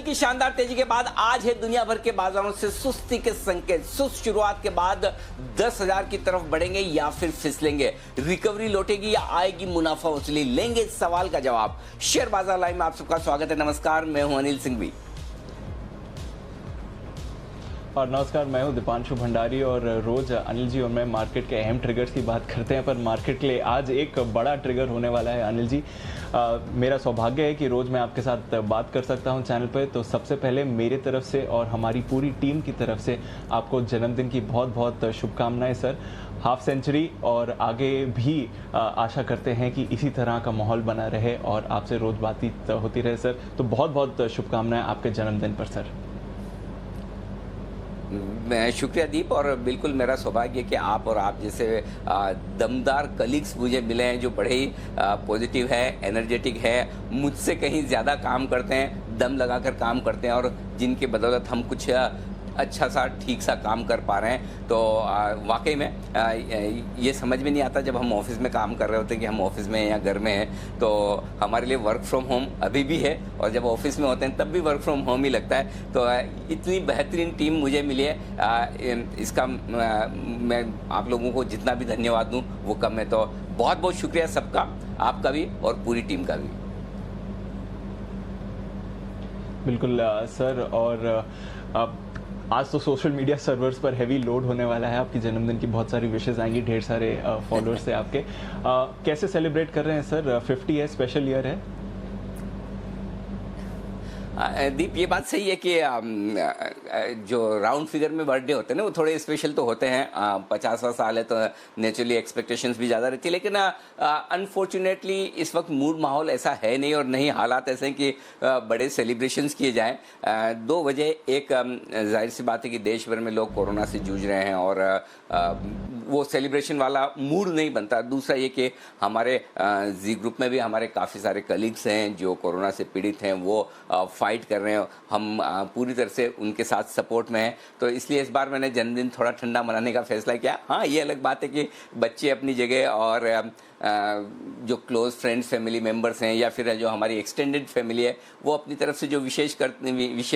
कल की शानदार तेजी के बाद आज है दुनिया भर के बाजारों से सुस्ती के संकेत। सुस्त शुरुआत के बाद 10,000 की तरफ बढ़ेंगे या फिर फिसलेंगे, रिकवरी लौटेगी या आएगी मुनाफा वसूली, लेंगे इस सवाल का जवाब। शेयर बाजार लाइव में आप सबका स्वागत है। नमस्कार, मैं हूं अनिल सिंघवी। और नमस्कार, मैं हूं दीपांशु भंडारी। और रोज अनिल जी और मैं मार्केट के अहम ट्रिगर्स की बात करते हैं, पर मार्केट के लिए आज एक बड़ा ट्रिगर होने वाला है। अनिल जी, मेरा सौभाग्य है कि रोज मैं आपके साथ बात कर सकता हूं चैनल पे। तो सबसे पहले मेरे तरफ से और हमारी पूरी टीम की तरफ से आपको जन्मदिन की बहुत बहुत शुभकामनाएं सर। हाफ सेंचुरी और आगे भी आशा करते हैं कि इसी तरह का माहौल बना रहे और आपसे रोज बातचीत होती रहे सर। तो बहुत बहुत शुभकामनाएं आपके जन्मदिन पर सर। मैं शुक्रिया दीप, और बिल्कुल मेरा सौभाग्य है कि आप और आप जैसे दमदार कलीग्स मुझे मिले हैं जो बड़े ही पॉजिटिव है, एनर्जेटिक है, मुझसे कहीं ज़्यादा काम करते हैं, दम लगाकर काम करते हैं और जिनके बदौलत हम कुछ अच्छा सा ठीक सा काम कर पा रहे हैं। तो वाकई में ये समझ में नहीं आता जब हम ऑफिस में काम कर रहे होते हैं कि हम ऑफिस में हैं या घर में हैं। तो हमारे लिए वर्क फ्रॉम होम अभी भी है और जब ऑफिस में होते हैं तब भी वर्क फ्रॉम होम ही लगता है। तो इतनी बेहतरीन टीम मुझे मिली है, इसका मैं आप लोगों को जितना भी धन्यवाद दूँ वो कम है। तो बहुत बहुत शुक्रिया सबका, आपका भी और पूरी टीम का भी। बिल्कुल सर। और आज तो सोशल मीडिया सर्वर्स पर हैवी लोड होने वाला है। आपकी जन्मदिन की बहुत सारी विशेष आएंगी, ढेर सारे फॉलोअर्स से आपके। कैसे सेलिब्रेट कर रहे हैं सर? 50 है, स्पेशल ईयर है। दीप, ये बात सही है कि जो राउंड फिगर में बर्थडे होते हैं ना वो थोड़े स्पेशल तो होते हैं। 50वां साल है तो नेचुरली एक्सपेक्टेशंस भी ज़्यादा रहती है, लेकिन अनफॉर्चुनेटली इस वक्त मूड माहौल ऐसा है नहीं और नहीं हालात ऐसे हैं कि बड़े सेलिब्रेशंस किए जाएं। दो वजह, एक जाहिर सी बात है कि देश भर में लोग कोरोना से जूझ रहे हैं और वो सेलिब्रेशन वाला मूड नहीं बनता। दूसरा ये कि हमारे जी ग्रुप में भी हमारे काफ़ी सारे कलीग्स हैं जो कोरोना से पीड़ित हैं, वो फाइट कर रहे हैं। हम पूरी तरह से उनके साथ सपोर्ट में हैं। तो इसलिए इस बार मैंने जन्मदिन थोड़ा ठंडा मनाने का फैसला किया। हाँ, ये अलग बात है कि बच्चे अपनी जगह और जो क्लोज फ्रेंड्स फैमिली मेम्बर्स हैं या फिर जो हमारी एक्सटेंडेड फैमिली है वो अपनी तरफ से जो विशेष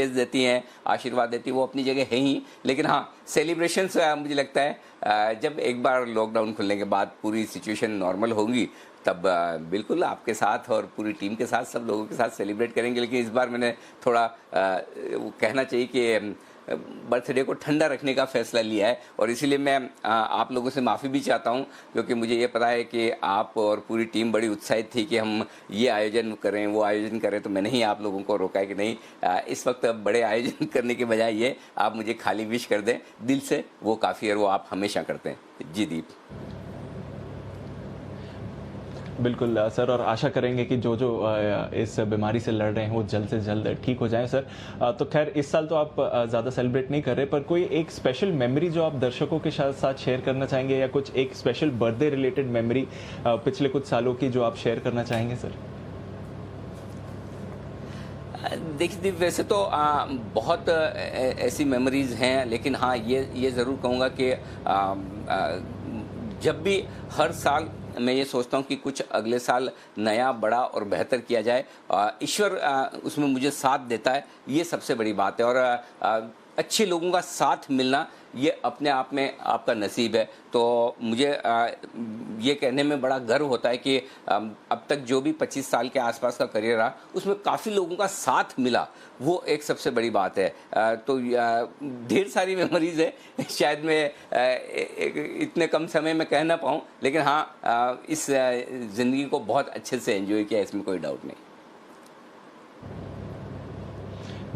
देती हैं, आशीर्वाद देती है, वो अपनी जगह है ही। लेकिन हाँ, सेलिब्रेशंस मुझे लगता है जब एक बार लॉकडाउन खुलने के बाद पूरी सिचुएशन नॉर्मल होगी तब बिल्कुल आपके साथ और पूरी टीम के साथ सब लोगों के साथ सेलिब्रेट करेंगे। लेकिन इस बार मैंने थोड़ा कहना चाहिए कि बर्थडे को ठंडा रखने का फैसला लिया है और इसीलिए मैं आप लोगों से माफ़ी भी चाहता हूं, क्योंकि मुझे ये पता है कि आप और पूरी टीम बड़ी उत्साहित थी कि हम ये आयोजन करें वो आयोजन करें। तो मैंने ही आप लोगों को रोका है कि नहीं, इस वक्त बड़े आयोजन करने के बजाय ये आप मुझे खाली विश कर दें दिल से, वो काफ़ी है, वो आप हमेशा करते हैं। जी दीप। बिल्कुल सर, और आशा करेंगे कि जो इस बीमारी से लड़ रहे हैं वो जल्द से जल्द ठीक हो जाएं सर। तो खैर इस साल तो आप ज़्यादा सेलिब्रेट नहीं कर रहे, पर कोई एक स्पेशल मेमोरी जो आप दर्शकों के साथ शेयर करना चाहेंगे या कुछ एक स्पेशल बर्थडे रिलेटेड मेमोरी पिछले कुछ सालों की जो आप शेयर करना चाहेंगे सर? देखिए, वैसे तो बहुत ऐसी मेमोरीज हैं, लेकिन हाँ ये ज़रूर कहूँगा कि जब भी हर साल मैं ये सोचता हूँ कि कुछ अगले साल नया, बड़ा और बेहतर किया जाए, ईश्वर उसमें मुझे साथ देता है, ये सबसे बड़ी बात है। और अच्छे लोगों का साथ मिलना ये अपने आप में आपका नसीब है। तो मुझे ये कहने में बड़ा गर्व होता है कि अब तक जो भी 25 साल के आसपास का करियर रहा उसमें काफ़ी लोगों का साथ मिला, वो एक सबसे बड़ी बात है। तो ढेर सारी मेमोरीज है, शायद मैं इतने कम समय में कह ना पाऊँ, लेकिन हाँ इस ज़िंदगी को बहुत अच्छे से एंजॉय किया, इसमें कोई डाउट नहीं।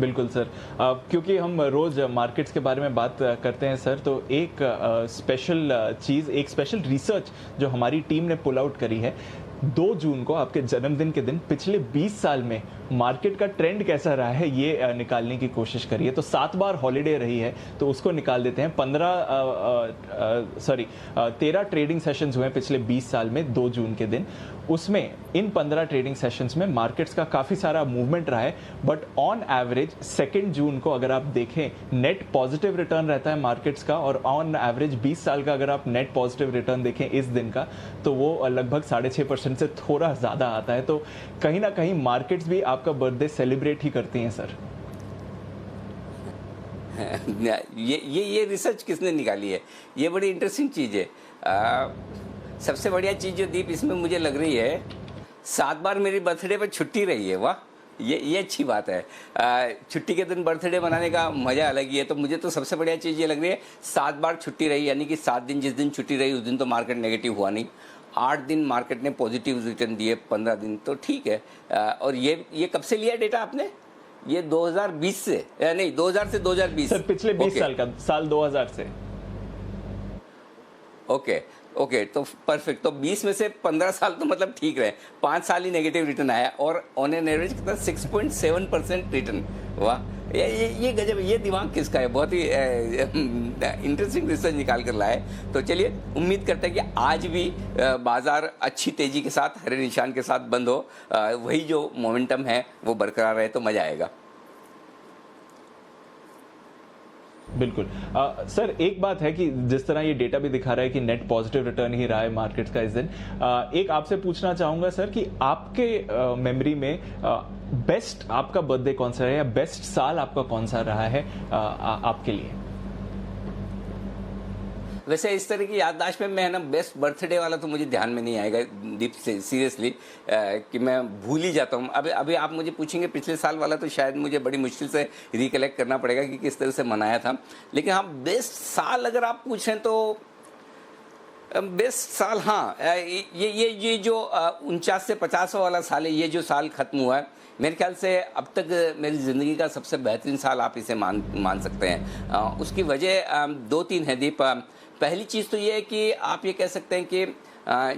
बिल्कुल सर। क्योंकि हम रोज़ मार्केट्स के बारे में बात करते हैं सर, तो एक स्पेशल चीज़, एक स्पेशल रिसर्च जो हमारी टीम ने पुल आउट करी है 2 जून को, आपके जन्मदिन के दिन, पिछले 20 साल में मार्केट का ट्रेंड कैसा रहा है ये निकालने की कोशिश करी है। तो 7 बार हॉलीडे रही है तो उसको निकाल देते हैं। 13 ट्रेडिंग सेशंस हुए पिछले 20 साल में 2 जून के दिन। उसमें इन 15 ट्रेडिंग सेशंस में मार्केट्स का काफ़ी सारा मूवमेंट रहा है, बट ऑन एवरेज 2 जून को अगर आप देखें नेट पॉजिटिव रिटर्न रहता है मार्केट्स का, और ऑन एवरेज 20 साल का अगर आप नेट पॉजिटिव रिटर्न देखें इस दिन का तो वो लगभग 6.5% से थोड़ा ज़्यादा आता है। तो कहीं ना कहीं मार्केट्स भी आपका बर्थडे सेलिब्रेट ही करती हैं सर। ये रिसर्च किसने निकाली है? ये बड़ी इंटरेस्टिंग चीज़ है। सबसे बढ़िया चीज़ जो दीप इसमें मुझे लग रही है, 7 बार मेरी बर्थडे पर छुट्टी रही है। वाह, ये अच्छी बात है। छुट्टी के दिन बर्थडे मनाने का मज़ा अलग ही है। तो मुझे तो सबसे बढ़िया चीज़ ये लग रही है, 7 बार छुट्टी रही, यानी कि 7 दिन जिस दिन छुट्टी रही उस दिन तो मार्केट नेगेटिव हुआ नहीं। 8 दिन मार्केट ने पॉजिटिव रिटर्न दिए, 15 दिन तो ठीक है। और ये कब से लिया डेटा आपने? ये 2020 से नहीं, 2000 से 2020 सर पिछले 20 साल का, साल 2000 से। ओके, तो परफेक्ट। तो 20 में से 15 साल तो मतलब ठीक रहे, 5 साल ही नेगेटिव रिटर्न आया और ऑन एन एवरेज कितना 6.7% रिटर्न। वाह, ये गजब, ये दिमाग किसका है? बहुत ही इंटरेस्टिंग रिसर्च निकाल कर लाए। तो चलिए, उम्मीद करते हैं कि आज भी बाजार अच्छी तेजी के साथ, हरे निशान के साथ बंद हो, वही जो मोमेंटम है वो बरकरार रहे तो मजा आएगा। बिल्कुल। सर एक बात है कि जिस तरह ये डेटा भी दिखा रहा है कि नेट पॉजिटिव रिटर्न ही रहा है मार्केट्स का इस दिन, एक आपसे पूछना चाहूंगा सर कि आपके मेमोरी में बेस्ट आपका बर्थडे कौन सा है या बेस्ट साल आपका कौन सा रहा है आपके लिए? वैसे इस तरह की याददाश्त में मैं ना, बेस्ट बर्थडे वाला तो मुझे ध्यान में नहीं आएगा दीप से, सीरियसली, कि मैं भूल ही जाता हूँ। अभी आप मुझे पूछेंगे पिछले साल वाला तो शायद मुझे बड़ी मुश्किल से रिकलेक्ट करना पड़ेगा कि किस तरह से मनाया था। लेकिन हाँ, बेस्ट साल अगर आप पूछें तो बेस्ट साल, हाँ, ये जो 49 से 50 वाला साल है, ये जो साल खत्म हुआ है, मेरे ख्याल से अब तक मेरी ज़िंदगी का सबसे बेहतरीन साल आप इसे मान सकते हैं। उसकी वजह 2-3 है दीप। पहली चीज़ तो ये है कि आप ये कह सकते हैं कि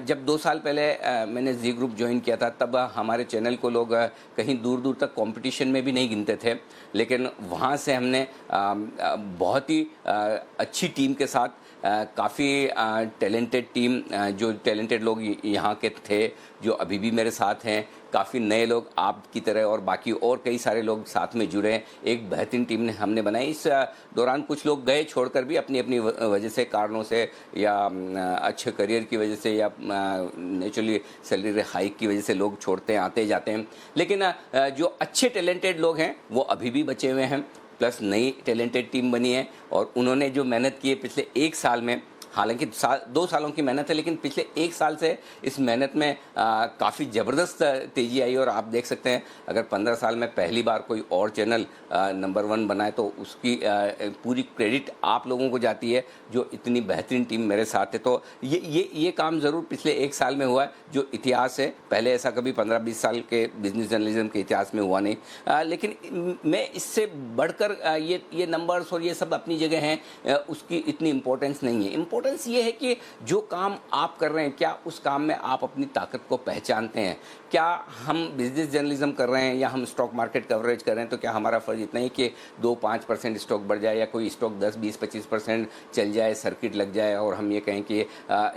जब 2 साल पहले मैंने जी ग्रुप ज्वाइन किया था, तब हमारे चैनल को लोग कहीं दूर दूर तक कंपटीशन में भी नहीं गिनते थे। लेकिन वहाँ से हमने बहुत ही अच्छी टीम के साथ, काफ़ी टैलेंटेड टीम, जो टैलेंटेड लोग यहाँ के थे जो अभी भी मेरे साथ हैं, काफ़ी नए लोग आपकी तरह और बाकी और कई सारे लोग साथ में जुड़े हैं, एक बेहतरीन टीम ने हमने बनाई। इस दौरान कुछ लोग गए छोड़कर भी, अपनी अपनी वजह से, कारणों से, या अच्छे करियर की वजह से, या नेचुरली सैलरी हाइक की वजह से लोग छोड़ते हैं, आते जाते हैं। लेकिन जो अच्छे टैलेंटेड लोग हैं वो अभी भी बचे हुए हैं, प्लस नई टैलेंटेड टीम बनी है। और उन्होंने जो मेहनत की है पिछले 1 साल में, हालांकि 2 सालों की मेहनत है, लेकिन पिछले 1 साल से इस मेहनत में काफ़ी ज़बरदस्त तेज़ी आई। और आप देख सकते हैं, अगर 15 साल में पहली बार कोई और चैनल नंबर 1 बनाए तो उसकी पूरी क्रेडिट आप लोगों को जाती है जो इतनी बेहतरीन टीम मेरे साथ है। तो ये काम ज़रूर पिछले 1 साल में हुआ है, जो इतिहास है, पहले ऐसा कभी 15-20 साल के बिजनेस जर्नलिज्म के इतिहास में हुआ नहीं। लेकिन मैं इससे बढ़कर ये नंबर्स और ये सब अपनी जगह हैं, उसकी इतनी इम्पोर्टेंस नहीं है। इम्पोर्टेंस ये है कि जो काम आप कर रहे हैं, क्या उस काम में आप अपनी ताकत को पहचानते हैं? क्या हम बिजनेस जर्नलिज्म कर रहे हैं या हम स्टॉक मार्केट कवरेज कर रहे हैं, तो क्या हमारा फर्ज इतना ही कि 2-5% स्टॉक बढ़ जाए या कोई स्टॉक 10-20-25% चल जाए, सर्किट लग जाए और हम ये कहें कि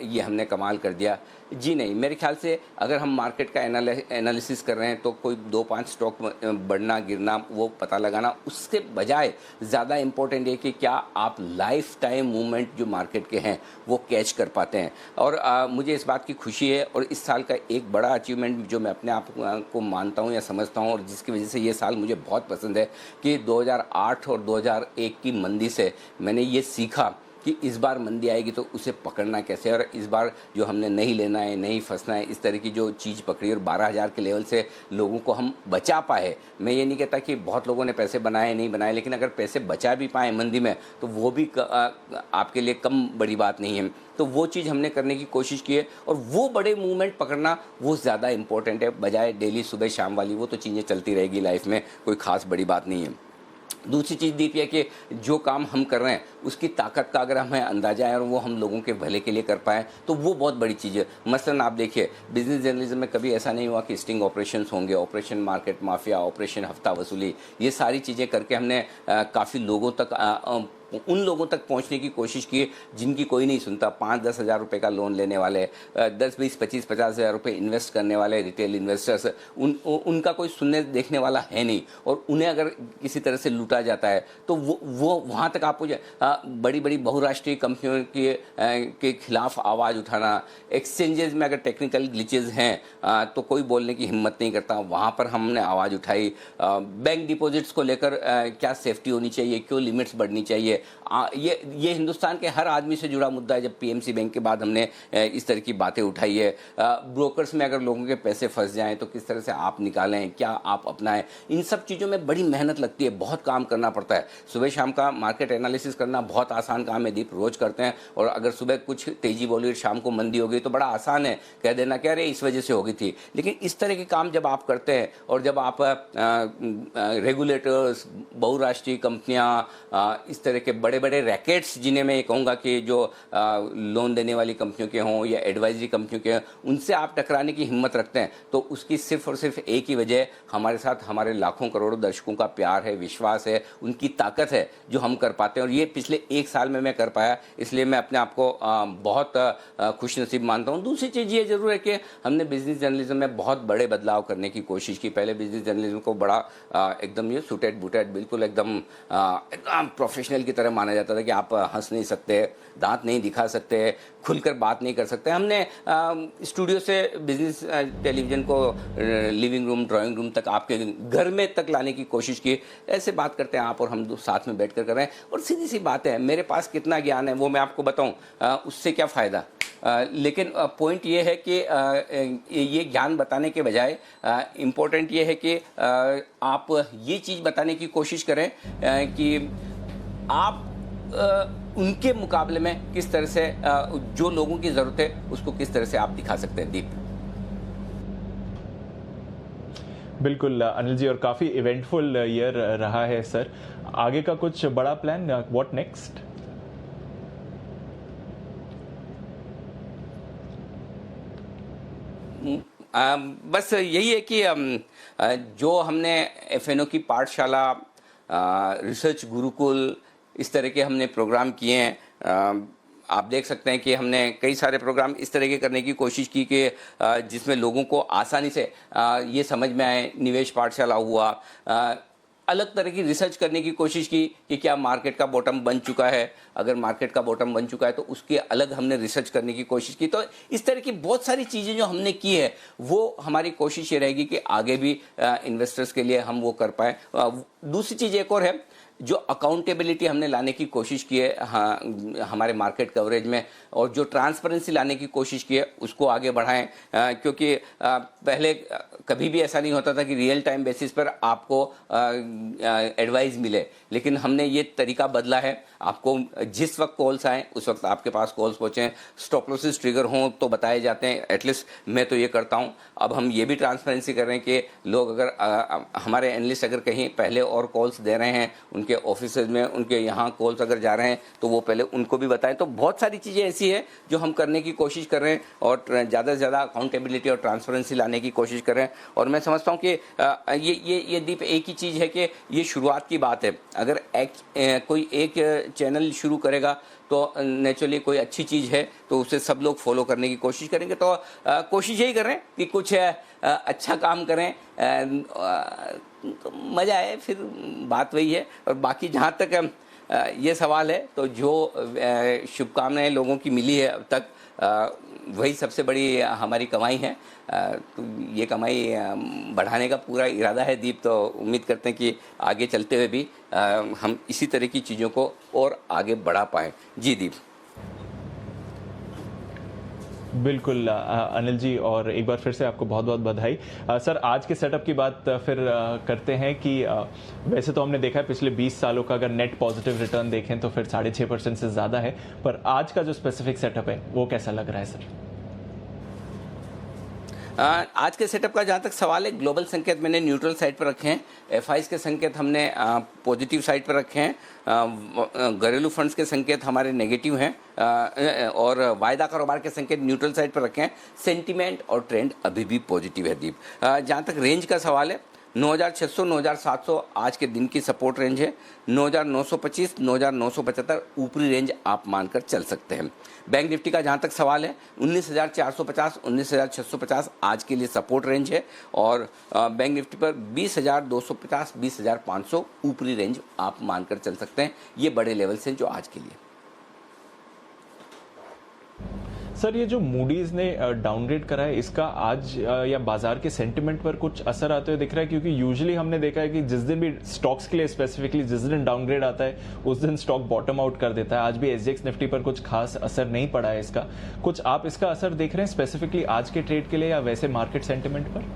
ये हमने कमाल कर दिया? जी नहीं, मेरे ख्याल से अगर हम मार्केट का एनालिसिस कर रहे हैं तो कोई 2-5 स्टॉक बढ़ना गिरना वो पता लगाना, उसके बजाय ज़्यादा इम्पोर्टेंट है कि क्या आप लाइफ टाइम मूवमेंट जो मार्केट के हैं वो कैच कर पाते हैं। और मुझे इस बात की खुशी है, और इस साल का एक बड़ा अचीवमेंट जो मैं अपने आप को मानता हूँ या समझता हूँ, और जिसकी वजह से ये साल मुझे बहुत पसंद है, कि 2008 और 2001 की मंदी से मैंने ये सीखा कि इस बार मंदी आएगी तो उसे पकड़ना कैसे है। और इस बार जो हमने नहीं लेना है, नहीं फंसना है, इस तरह की जो चीज़ पकड़ी और 12,000 के लेवल से लोगों को हम बचा पाए। मैं ये नहीं कहता कि बहुत लोगों ने पैसे बनाए नहीं बनाए, लेकिन अगर पैसे बचा भी पाए मंदी में तो वो भी आपके लिए कम बड़ी बात नहीं है। तो वो चीज़ हमने करने की कोशिश की है, और वो बड़े मूवमेंट पकड़ना वो ज़्यादा इंपॉर्टेंट है, बजाय डेली सुबह शाम वाली। वो तो चीज़ें चलती रहेगी लाइफ में, कोई ख़ास बड़ी बात नहीं है। दूसरी चीज़ दीप है कि जो काम हम कर रहे हैं उसकी ताकत का अगर हमें अंदाजा है और वो हम लोगों के भले के लिए कर पाएँ तो वो बहुत बड़ी चीज़ है। मसलन आप देखिए, बिजनेस जर्नलिज्म में कभी ऐसा नहीं हुआ कि स्टिंग ऑपरेशंस होंगे, ऑपरेशन मार्केट माफिया, ऑपरेशन हफ्ता वसूली, ये सारी चीज़ें करके हमने काफ़ी लोगों तक उन लोगों तक पहुंचने की कोशिश की जिनकी कोई नहीं सुनता। 5-10 हज़ार रुपये का लोन लेने वाले, 10-20-25-50 हज़ार रुपये इन्वेस्ट करने वाले रिटेल इन्वेस्टर्स, उनका कोई सुनने देखने वाला है नहीं, और उन्हें अगर किसी तरह से लूटा जाता है तो वो वहाँ तक आप बड़ी बड़ी बहुराष्ट्रीय कंपनियों के खिलाफ आवाज़ उठाना, एक्सचेंजेस में अगर टेक्निकल ग्लिचेज हैं तो कोई बोलने की हिम्मत नहीं करता, वहाँ पर हमने आवाज़ उठाई। बैंक डिपॉजिट्स को लेकर क्या सेफ्टी होनी चाहिए, क्यों लिमिट्स बढ़नी चाहिए, ये हिंदुस्तान के हर आदमी से जुड़ा मुद्दा है। जब पीएमसी बैंक के बाद हमने इस तरह की बातें उठाई है। ब्रोकर्स में अगर लोगों के पैसे फंस जाएं तो किस तरह से आप निकालें, क्या आप अपनाएं, इन सब चीज़ों में बड़ी मेहनत लगती है, बहुत काम करना पड़ता है। सुबह शाम का मार्केट एनालिसिस करना बहुत आसान काम है दीप, रोज़ करते हैं। और अगर सुबह कुछ तेज़ी बोली और शाम को मंदी हो गई तो बड़ा आसान है कह देना कि अरे इस वजह से हो गई थी। लेकिन इस तरह के काम जब आप करते हैं और जब आप रेगुलेटर्स, बहुराष्ट्रीय कंपनियां, इस तरह के बड़े बड़े रैकेट्स, जिन्हें मैं ये कहूँगा कि जो लोन देने वाली कंपनियों के हों या एडवाइजरी कंपनियों के हों, उनसे आप टकराने की हिम्मत रखते हैं तो उसकी सिर्फ और सिर्फ एक ही वजह हमारे साथ हमारे लाखों करोड़ों दर्शकों का प्यार है, विश्वास है, उनकी ताकत है जो हम कर पाते हैं। और ये पिछले 1 साल में मैं कर पाया, इसलिए मैं अपने आप को बहुत खुशनसीब मानता हूँ। दूसरी चीज़ ये जरूर है कि हमने बिजनेस जर्नलिज्म में बहुत बड़े बदलाव करने की कोशिश की। पहले बिजनेस जर्नलिज्म को बड़ा एकदम ये सूटेड बूटेड, बिल्कुल एकदम प्रोफेशनल की तरह माना जाता था कि आप हंस नहीं सकते, दांत नहीं दिखा सकते, खुलकर बात नहीं कर सकते। हमने स्टूडियो से बिजनेस टेलीविज़न को लिविंग रूम, ड्राइंग रूम तक, आपके घर में तक लाने की कोशिश की। ऐसे बात करते हैं आप और हम साथ में बैठ कर रहे हैं। और सीधी सी बात है, मेरे पास कितना ज्ञान है वो मैं आपको बताऊं, उससे क्या फ़ायदा। लेकिन पॉइंट ये है कि ये ज्ञान बताने के बजाय इम्पोर्टेंट ये है कि आप ये चीज़ बताने की कोशिश करें कि आप उनके मुकाबले में किस तरह से जो लोगों की ज़रूरत है उसको किस तरह से आप दिखा सकते हैं। दीप। बिल्कुल अनिल जी, और काफ़ी इवेंटफुल ईयर रहा है सर। आगे का कुछ बड़ा प्लान, व्हाट नेक्स्ट? बस यही है कि जो हमने एफएनओ की पाठशाला, रिसर्च गुरुकुल, इस तरह के हमने प्रोग्राम किए हैं। आप देख सकते हैं कि हमने कई सारे प्रोग्राम इस तरह के करने की कोशिश की कि जिसमें लोगों को आसानी से ये समझ में आए। निवेश पाठशाला हुआ, अलग तरह की रिसर्च करने की कोशिश की कि क्या मार्केट का बॉटम बन चुका है, अगर मार्केट का बॉटम बन चुका है तो उसके अलग हमने रिसर्च करने की कोशिश की। तो इस तरह की बहुत सारी चीज़ें जो हमने की है वो हमारी कोशिश ये रहेगी कि आगे भी इन्वेस्टर्स के लिए हम वो कर पाएँ। दूसरी चीज़ एक और है, जो अकाउंटेबिलिटी हमने लाने की कोशिश की है हमारे मार्केट कवरेज में, और जो ट्रांसपेरेंसी लाने की कोशिश की है उसको आगे बढ़ाएं। क्योंकि पहले कभी भी ऐसा नहीं होता था कि रियल टाइम बेसिस पर आपको एडवाइस मिले, लेकिन हमने ये तरीका बदला है। आपको जिस वक्त कॉल्स आएँ उस वक्त आपके पास कॉल्स पहुँचें, स्टॉप लॉसेस ट्रिगर हों तो बताए जाते हैं। एटलीस्ट मैं तो ये करता हूँ। अब हम ये भी ट्रांसपेरेंसी कर रहे हैं कि लोग अगर हमारे एनालिस्ट अगर कहीं पहले और कॉल्स दे रहे हैं, उनके ऑफिस में, उनके यहाँ कॉल्स अगर जा रहे हैं तो वो पहले उनको भी बताएं। तो बहुत सारी चीज़ें ऐसी है जो हम करने की कोशिश कर रहे हैं और ज़्यादा से ज़्यादा अकाउंटेबिलिटी और ट्रांसपेरेंसी लाने की कोशिश कर रहे हैं। और मैं समझता हूँ कि ये दीप एक ही चीज़ है कि ये शुरुआत की बात है। अगर कोई एक चैनल शुरू करेगा तो नेचुरली कोई अच्छी चीज़ है तो उसे सब लोग फॉलो करने की कोशिश करेंगे। तो कोशिश यही कर रहे हैं कि कुछ अच्छा काम करें, तो मज़ा आए, फिर बात वही है। और बाकी जहाँ तक ये सवाल है तो जो शुभकामनाएं लोगों की मिली है अब तक, वही सबसे बड़ी हमारी कमाई है। तो ये कमाई बढ़ाने का पूरा इरादा है दीप। तो उम्मीद करते हैं कि आगे चलते हुए भी हम इसी तरह की चीज़ों को और आगे बढ़ा पाएँ। जी दीप। बिल्कुल अनिल जी, और एक बार फिर से आपको बहुत बहुत बधाई। सर, आज के सेटअप की बात फिर करते हैं कि वैसे तो हमने देखा है पिछले 20 सालों का अगर नेट पॉजिटिव रिटर्न देखें तो फिर 6.5% से ज़्यादा है, पर आज का जो स्पेसिफिक सेटअप है वो कैसा लग रहा है सर? आज के सेटअप का जहाँ तक सवाल है, ग्लोबल संकेत मैंने न्यूट्रल साइड पर रखे हैं, एफआईज के संकेत हमने पॉजिटिव साइड पर रखे हैं, घरेलू फंड्स के संकेत हमारे नेगेटिव हैं, और वायदा कारोबार के संकेत न्यूट्रल साइड पर रखे हैं। सेंटीमेंट और ट्रेंड अभी भी पॉजिटिव है दीप। जहाँ तक रेंज का सवाल है, 9600 9700 आज के दिन की सपोर्ट रेंज है। 9925 9975 ऊपरी रेंज आप मानकर चल सकते हैं। बैंक निफ्टी का जहां तक सवाल है 19450 19650 आज के लिए सपोर्ट रेंज है और बैंक निफ्टी पर 20250 20500 ऊपरी रेंज आप मानकर चल सकते हैं। ये बड़े लेवल्स हैं जो आज के लिए। सर, ये जो मूडीज ने डाउनग्रेड करा है, इसका आज या बाजार के सेंटिमेंट पर कुछ असर आते हुए दिख रहा है? क्योंकि यूजुअली हमने देखा है कि जिस दिन भी स्टॉक्स के लिए स्पेसिफिकली जिस दिन डाउनग्रेड आता है उस दिन स्टॉक बॉटम आउट कर देता है। आज भी एसजीएक्स निफ्टी पर कुछ खास असर नहीं पड़ा है इसका। कुछ आप इसका असर देख रहे हैं स्पेसिफिकली आज के ट्रेड के लिए या वैसे मार्केट सेंटिमेंट पर?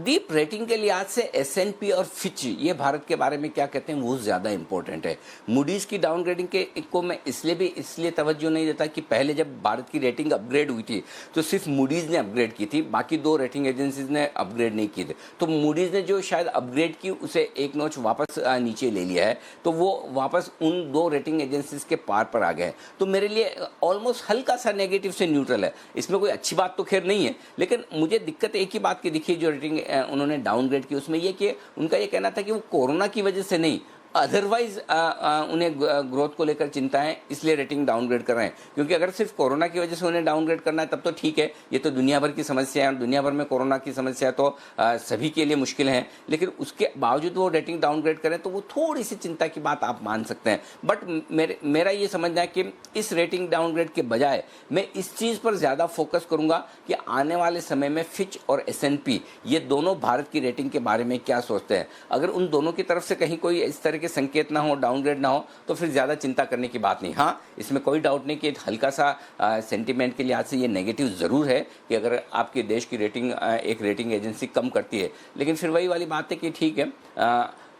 डीप रेटिंग के लिहाज से एसएनपी और फिच ये भारत के बारे में क्या कहते हैं वो ज़्यादा इंपॉर्टेंट है। मूडीज़ की डाउनग्रेडिंग को मैं इसलिए तवज्जो नहीं देता कि पहले जब भारत की रेटिंग अपग्रेड हुई थी तो सिर्फ मूडीज़ ने अपग्रेड की थी, बाकी दो रेटिंग एजेंसीज ने अपग्रेड नहीं की थी। तो मूडीज़ ने जो शायद अपग्रेड की उसे एक नॉच वापस नीचे ले लिया है, तो वो वापस उन दो रेटिंग एजेंसीज के पार पर आ गए। तो मेरे लिए ऑलमोस्ट हल्का सा नेगेटिव से न्यूट्रल है। इसमें कोई अच्छी बात तो खैर नहीं है, लेकिन मुझे दिक्कत एक ही बात की दिखी जो रेटिंग उन्होंने डाउनग्रेड की उसमें ये कि उनका ये कहना था कि वो कोरोना की वजह से नहीं, अदरवाइज उन्हें ग्रोथ को लेकर चिंता है, इसलिए रेटिंग डाउनग्रेड कर रहे हैं। क्योंकि अगर सिर्फ कोरोना की वजह से उन्हें डाउनग्रेड करना है तब तो ठीक है, ये तो दुनिया भर की समस्या है और दुनिया भर में कोरोना की समस्या तो सभी के लिए मुश्किल है। लेकिन उसके बावजूद वो रेटिंग डाउनग्रेड करें तो वो थोड़ी सी चिंता की बात आप मान सकते हैं। बट मेरा ये समझना है कि इस रेटिंग डाउनग्रेड के बजाय मैं इस चीज़ पर ज़्यादा फोकस करूंगा कि आने वाले समय में फिच और एसएनपी ये दोनों भारत की रेटिंग के बारे में क्या सोचते हैं। अगर उन दोनों की तरफ से कहीं कोई इस तरह के संकेत ना हो, डाउनग्रेड ना हो, तो फिर ज़्यादा चिंता करने की बात नहीं। हाँ, इसमें कोई डाउट नहीं कि हल्का सा सेंटीमेंट के लिहाज से ये नेगेटिव ज़रूर है कि अगर आपके देश की रेटिंग एक रेटिंग एजेंसी कम करती है, लेकिन फिर वही वाली बात है कि ठीक है,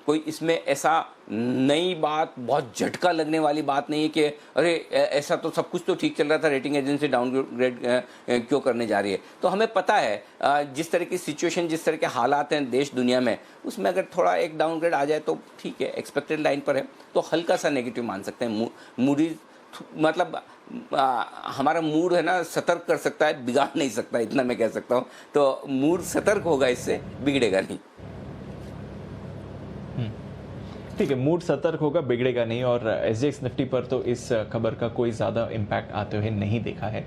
कोई इसमें ऐसा नई बात, बहुत झटका लगने वाली बात नहीं है कि अरे ऐसा तो सब कुछ तो ठीक चल रहा था, रेटिंग एजेंसी डाउनग्रेड क्यों करने जा रही है। तो हमें पता है जिस तरह की सिचुएशन, जिस तरह के हालात हैं देश दुनिया में, उसमें अगर थोड़ा एक डाउनग्रेड आ जाए तो ठीक है, एक्सपेक्टेड लाइन पर है तो हल्का सा नेगेटिव मान सकते हैं। मूडीज मतलब हमारा मूड है ना, सतर्क कर सकता है, बिगाड़ नहीं सकता, इतना मैं कह सकता हूँ। तो मूड सतर्क होगा, इससे बिगड़ेगा नहीं। ठीक है, मूड सतर्क होगा, बिगड़ेगा नहीं। और एसजीएक्स निफ्टी पर तो इस खबर का कोई ज़्यादा इम्पैक्ट आते हुए नहीं देखा है।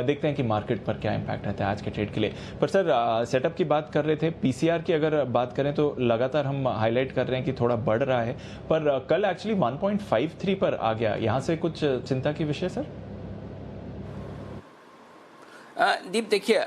देखते हैं कि मार्केट पर क्या इम्पैक्ट रहता है आज के ट्रेड के लिए। पर सर, सेटअप की बात कर रहे थे, पीसीआर की अगर बात करें तो लगातार हम हाईलाइट कर रहे हैं कि थोड़ा बढ़ रहा है, पर कल एक्चुअली 1.53 पर आ गया। यहाँ से कुछ चिंता की विषय सर? दीप देखिए,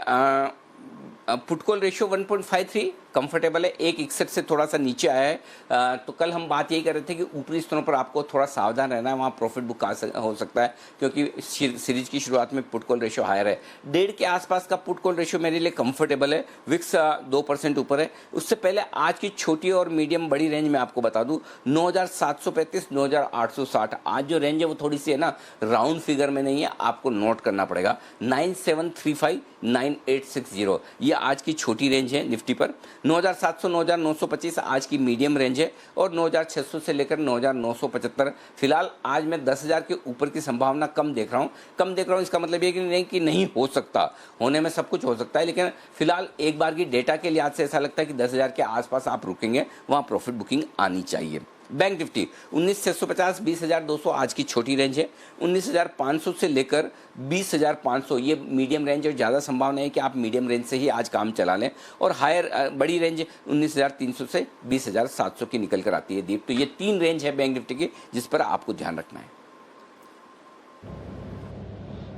पुट कॉल रेशियो 1.53 कंफर्टेबल है, 1.61 से थोड़ा सा नीचे आया है। तो कल हम बात यही कर रहे थे कि ऊपरी स्तरों पर आपको थोड़ा सावधान रहना है, वहाँ प्रॉफिट बुक हो सकता है क्योंकि सीरीज की शुरुआत में पुट कॉल रेशियो हायर है। 1.5 के आसपास का पुट कॉल रेशियो मेरे लिए कंफर्टेबल है। विक्स 2% ऊपर है। उससे पहले आज की छोटी और मीडियम बड़ी रेंज में आपको बता दूं 9735 9860। आज जो रेंज है वो थोड़ी सी है ना, राउंड फिगर में नहीं है, आपको नोट करना पड़ेगा। 9735 9860 ये आज की छोटी रेंज है निफ्टी पर। 9700 9925 आज की मीडियम रेंज है और 9600 से लेकर 9975। फिलहाल आज मैं 10,000 के ऊपर की संभावना कम देख रहा हूं। इसका मतलब ये कि नहीं हो सकता, होने में सब कुछ हो सकता है, लेकिन फिलहाल एक बार की डेटा के लिहाज से ऐसा लगता है कि 10,000 के आसपास आप रुकेंगे, वहां प्रॉफिट बुकिंग आनी चाहिए। बैंक निफ्टी 19,650 20,200 आज की छोटी रेंज है। 19,500 से लेकर 20,500 ये मीडियम रेंज, और ज़्यादा संभावना है कि आप मीडियम रेंज से ही आज काम चला लें। और हायर बड़ी रेंज 19,300 से 20,700 की निकल कर आती है दीप। तो ये 3 रेंज है बैंक निफ्टी की जिस पर आपको ध्यान रखना है।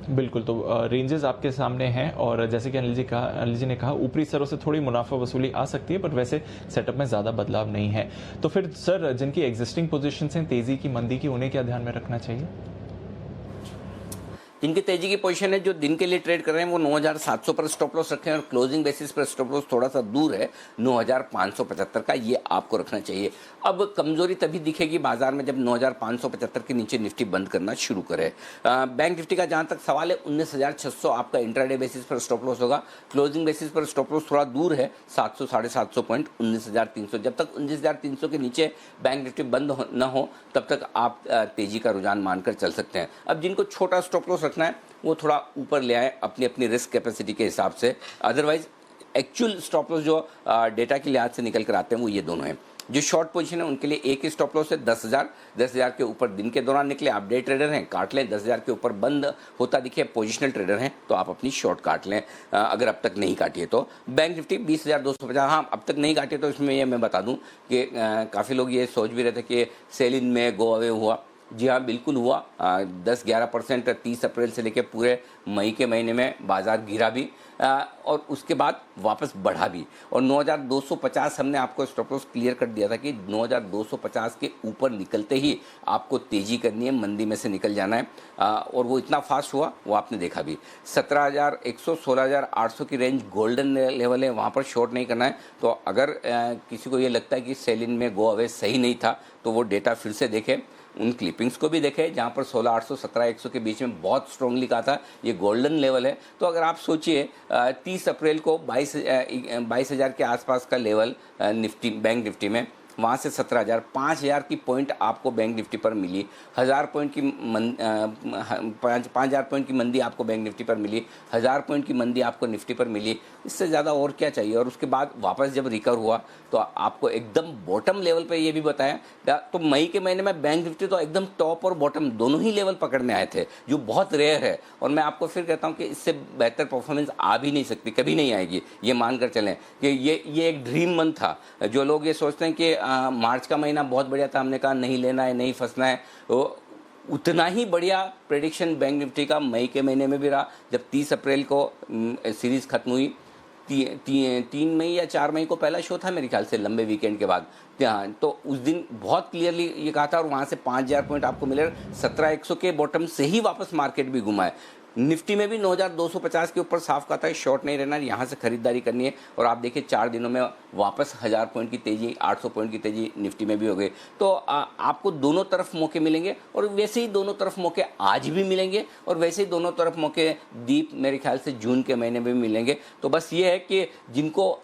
बिल्कुल, तो रेंजेस आपके सामने हैं और जैसे कि अनिल जी ने कहा ऊपरी स्तरों से थोड़ी मुनाफा वसूली आ सकती है, पर वैसे सेटअप में ज़्यादा बदलाव नहीं है। तो फिर सर, जिनकी एग्जिस्टिंग पोजीशंस हैं तेज़ी की, मंदी की, उन्हें क्या ध्यान में रखना चाहिए? जिनकी तेजी की पोजीशन है, जो दिन के लिए ट्रेड कर रहे हैं, वो 9,700 पर स्टॉप लॉस रखें और क्लोजिंग बेसिस पर स्टॉप लॉस थोड़ा सा दूर है 9,575 का, ये आपको रखना चाहिए। अब कमजोरी तभी दिखेगी बाजार में जब 9,575 के नीचे निफ्टी बंद करना शुरू करे। बैंक निफ्टी का जहां तक सवाल है 19,600 आपका इंट्राडे बेसिस पर स्टॉप लॉस होगा। क्लोजिंग बेसिस पर स्टॉप लॉस थोड़ा दूर है 700 750 पॉइंट 19,300। जब तक 19,300 के नीचे बैंक निफ्टी बंद न हो तब तक आप तेजी का रुझान मानकर चल सकते हैं। अब जिनको छोटा स्टॉप लॉस रखना है वो थोड़ा ऊपर ले आए अपनी रिस्क कैपेसिटी के हिसाब से। अदरवाइज एक्चुअल स्टॉप लॉस जो डेटा के लिहाज से निकल कर आते हैं वो ये दोनों हैं। जो शॉर्ट पोजीशन है उनके लिए एक ही स्टॉप लॉस है 10,000 के ऊपर दिन के दौरान निकले आप डे ट्रेडर हैं काट लें, 10,000 के ऊपर बंद होता दिखे पोजिशनल ट्रेडर हैं तो आप अपनी शॉर्ट काट लें अगर अब तक नहीं काटी है तो। बैंक निफ्टी 20,250, हाँ अब तक नहीं काटी तो इसमें ये मैं बता दूं कि काफ़ी लोग ये सोच भी रहे थे कि सेल इन में गो अवे हुआ। जी हाँ बिल्कुल हुआ, 10-11% 30 अप्रैल से लेकर पूरे मई के महीने में बाजार गिरा भी और उसके बाद वापस बढ़ा भी और 9,250 हमने आपको स्टॉप लॉस क्लियर कर दिया था कि 9,250 के ऊपर निकलते ही आपको तेजी करनी है, मंदी में से निकल जाना है और वो इतना फास्ट हुआ वो आपने देखा भी। 17,100 16,800 की रेंज गोल्डन लेवल है, वहाँ पर शॉर्ट नहीं करना है। तो अगर किसी को ये लगता है कि सेल इन में गो अवे सही नहीं था तो वो डेटा फिर से देखें, उन क्लिपिंग्स को भी देखें जहाँ पर 16,800 17,100 के बीच में बहुत स्ट्रांगली कहा था ये गोल्डन लेवल है। तो अगर आप सोचिए 30 अप्रैल को 22,000 के आसपास का लेवल निफ्टी बैंक निफ्टी में, वहाँ से 17,000 5,000 की पॉइंट आपको बैंक निफ्टी पर मिली, 1,000 पॉइंट की 5,000 पॉइंट की मंदी आपको बैंक निफ्टी पर मिली, 1,000 पॉइंट की मंदी आपको निफ्टी पर मिली, इससे ज़्यादा और क्या चाहिए। और उसके बाद वापस जब रिकवर हुआ तो आपको एकदम बॉटम लेवल पे ये भी बताया। तो मई के महीने में बैंक निफ्टी तो एकदम टॉप और बॉटम दोनों ही लेवल पकड़ में आए थे जो बहुत रेयर है और मैं आपको फिर कहता हूँ कि इससे बेहतर परफॉर्मेंस आ भी नहीं सकती, कभी नहीं आएगी। ये मानकर चलें कि ये एक ड्रीम मंथ था। जो लोग ये सोचते हैं कि मार्च का महीना बहुत बढ़िया था, हमने कहा नहीं लेना है नहीं फंसना है, तो उतना ही बढ़िया प्रेडिक्शन बैंक निफ्टी का मई के महीने में भी रहा। जब 30 अप्रैल को सीरीज़ खत्म हुई, 3 मई या 4 मई को पहला शो था मेरे ख्याल से लंबे वीकेंड के बाद, तो उस दिन बहुत क्लियरली ये कहा था और वहाँ से 5,000 पॉइंट आपको मिले। 17,100 के बॉटम से ही वापस मार्केट भी घुमा है। निफ्टी में भी 9,250 के ऊपर साफ कहा था शॉर्ट नहीं रहना, यहाँ से खरीदारी करनी है और आप देखिए 4 दिनों में वापस 1,000 पॉइंट की तेज़ी, 800 पॉइंट की तेज़ी निफ्टी में भी हो गई। तो आपको दोनों तरफ मौके मिलेंगे और वैसे ही दोनों तरफ मौके आज भी मिलेंगे और वैसे ही दोनों तरफ मौके दीप मेरे ख्याल से जून के महीने में भी मिलेंगे। तो बस ये है कि जिनको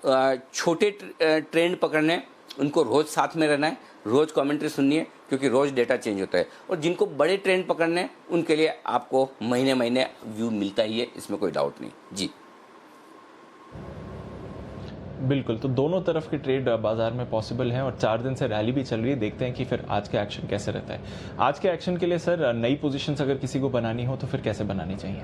छोटे ट्रेंड पकड़ने उनको रोज़ साथ में रहना है, रोज़ कमेंट्री सुननी है क्योंकि रोज़ डेटा चेंज होता है। और जिनको बड़े ट्रेंड पकड़ने हैं उनके लिए आपको महीने महीने व्यू मिलता ही है, इसमें कोई डाउट नहीं। जी बिल्कुल, तो दोनों तरफ के ट्रेड बाजार में पॉसिबल हैं और 4 दिन से रैली भी चल रही है। देखते हैं कि फिर आज का एक्शन कैसे रहता है। आज के एक्शन के लिए सर नई पोजीशंस अगर किसी को बनानी हो तो फिर कैसे बनानी चाहिए?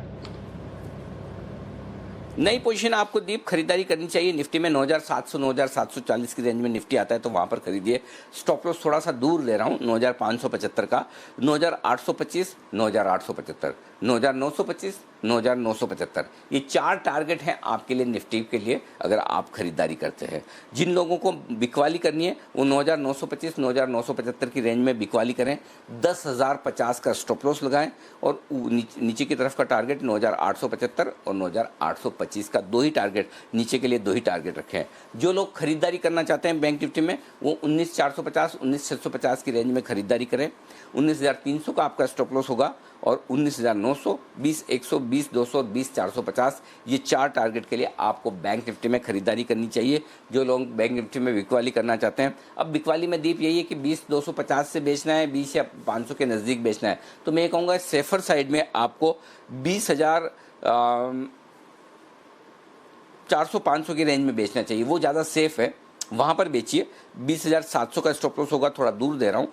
नई पोजीशन आपको दीप खरीदारी करनी चाहिए। निफ्टी में 9,700 9,740 की रेंज में निफ्टी आता है तो वहाँ पर खरीदिए। स्टॉप लॉस थोड़ा सा दूर ले रहा हूँ 9,575 का, 9,825 9,875 9,925 9,975 ये 4 टारगेट हैं आपके लिए निफ्टी के लिए अगर आप खरीदारी करते हैं। जिन लोगों को बिकवाली करनी है वो 9,925 9,975 की रेंज में बिकवाली करें, 10,050 का स्टॉप लॉस लगाएं और नीचे की तरफ का टारगेट 9,875 और 9,825 का 2 ही टारगेट, नीचे के लिए 2 ही टारगेट रखें। जो लोग खरीदारी करना चाहते हैं बैंक निफ्टी में वो 19,450 19,650 की रेंज में खरीदारी करें। 19,300 का आपका स्टॉप लॉस होगा और 19,900 20,100 20,200 20,450 ये 4 टारगेट के लिए आपको बैंक निफ्टी में खरीदारी करनी चाहिए। जो लोग बैंक निफ्टी में बिकवाली करना चाहते हैं, अब बिकवाली में दीप यही है कि 20,250 से बेचना है, 20 या 500 के नज़दीक बेचना है, तो मैं ये कहूँगा सेफर साइड में आपको 20,400-500 की रेंज में बेचना चाहिए, वो ज़्यादा सेफ है, वहाँ पर बेचिए। 20,700 का स्टॉप लॉस होगा, थोड़ा दूर दे रहा हूँ,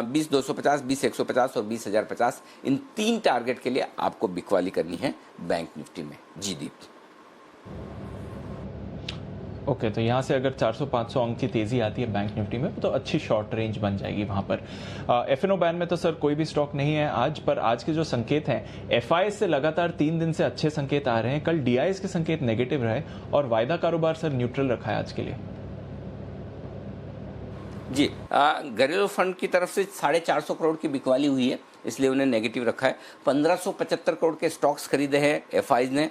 20,250 20,150 और 20,050 इन 3 टारगेट के लिए आपको बिकवाली करनी है बैंक निफ्टी में। जी दीप। ओके, तो यहाँ से अगर 400-500 अंक की तेज़ी आती है बैंक निफ्टी में तो अच्छी शॉर्ट रेंज बन जाएगी वहाँ पर। एफएनओ बैन में तो सर कोई भी स्टॉक नहीं है आज, पर आज के जो संकेत हैं एफआईएस से लगातार 3 दिन से अच्छे संकेत आ रहे हैं। कल डीआईएस के संकेत नेगेटिव रहे और वायदा कारोबार सर न्यूट्रल रखा है आज के लिए। जी घरेलू फंड की तरफ से 450 करोड़ की बिकवाली हुई है इसलिए उन्हें नेगेटिव रखा है। 1,575 करोड़ के स्टॉक्स खरीदे हैं एफआईज ने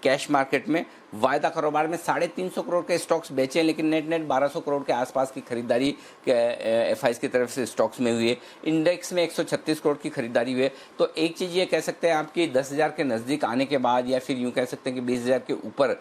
कैश मार्केट में। वायदा कारोबार में 350 करोड़ के स्टॉक्स बेचे हैं लेकिन नेट 1,200 करोड़ के आसपास की खरीदारी एफआईज की तरफ से स्टॉक्स में हुई है। इंडेक्स में 136 करोड़ की खरीदारी हुई है। तो एक चीज़ ये कह सकते हैं आपकी 10,000 के नज़दीक आने के बाद या फिर यूँ कह सकते हैं कि 20,000 के ऊपर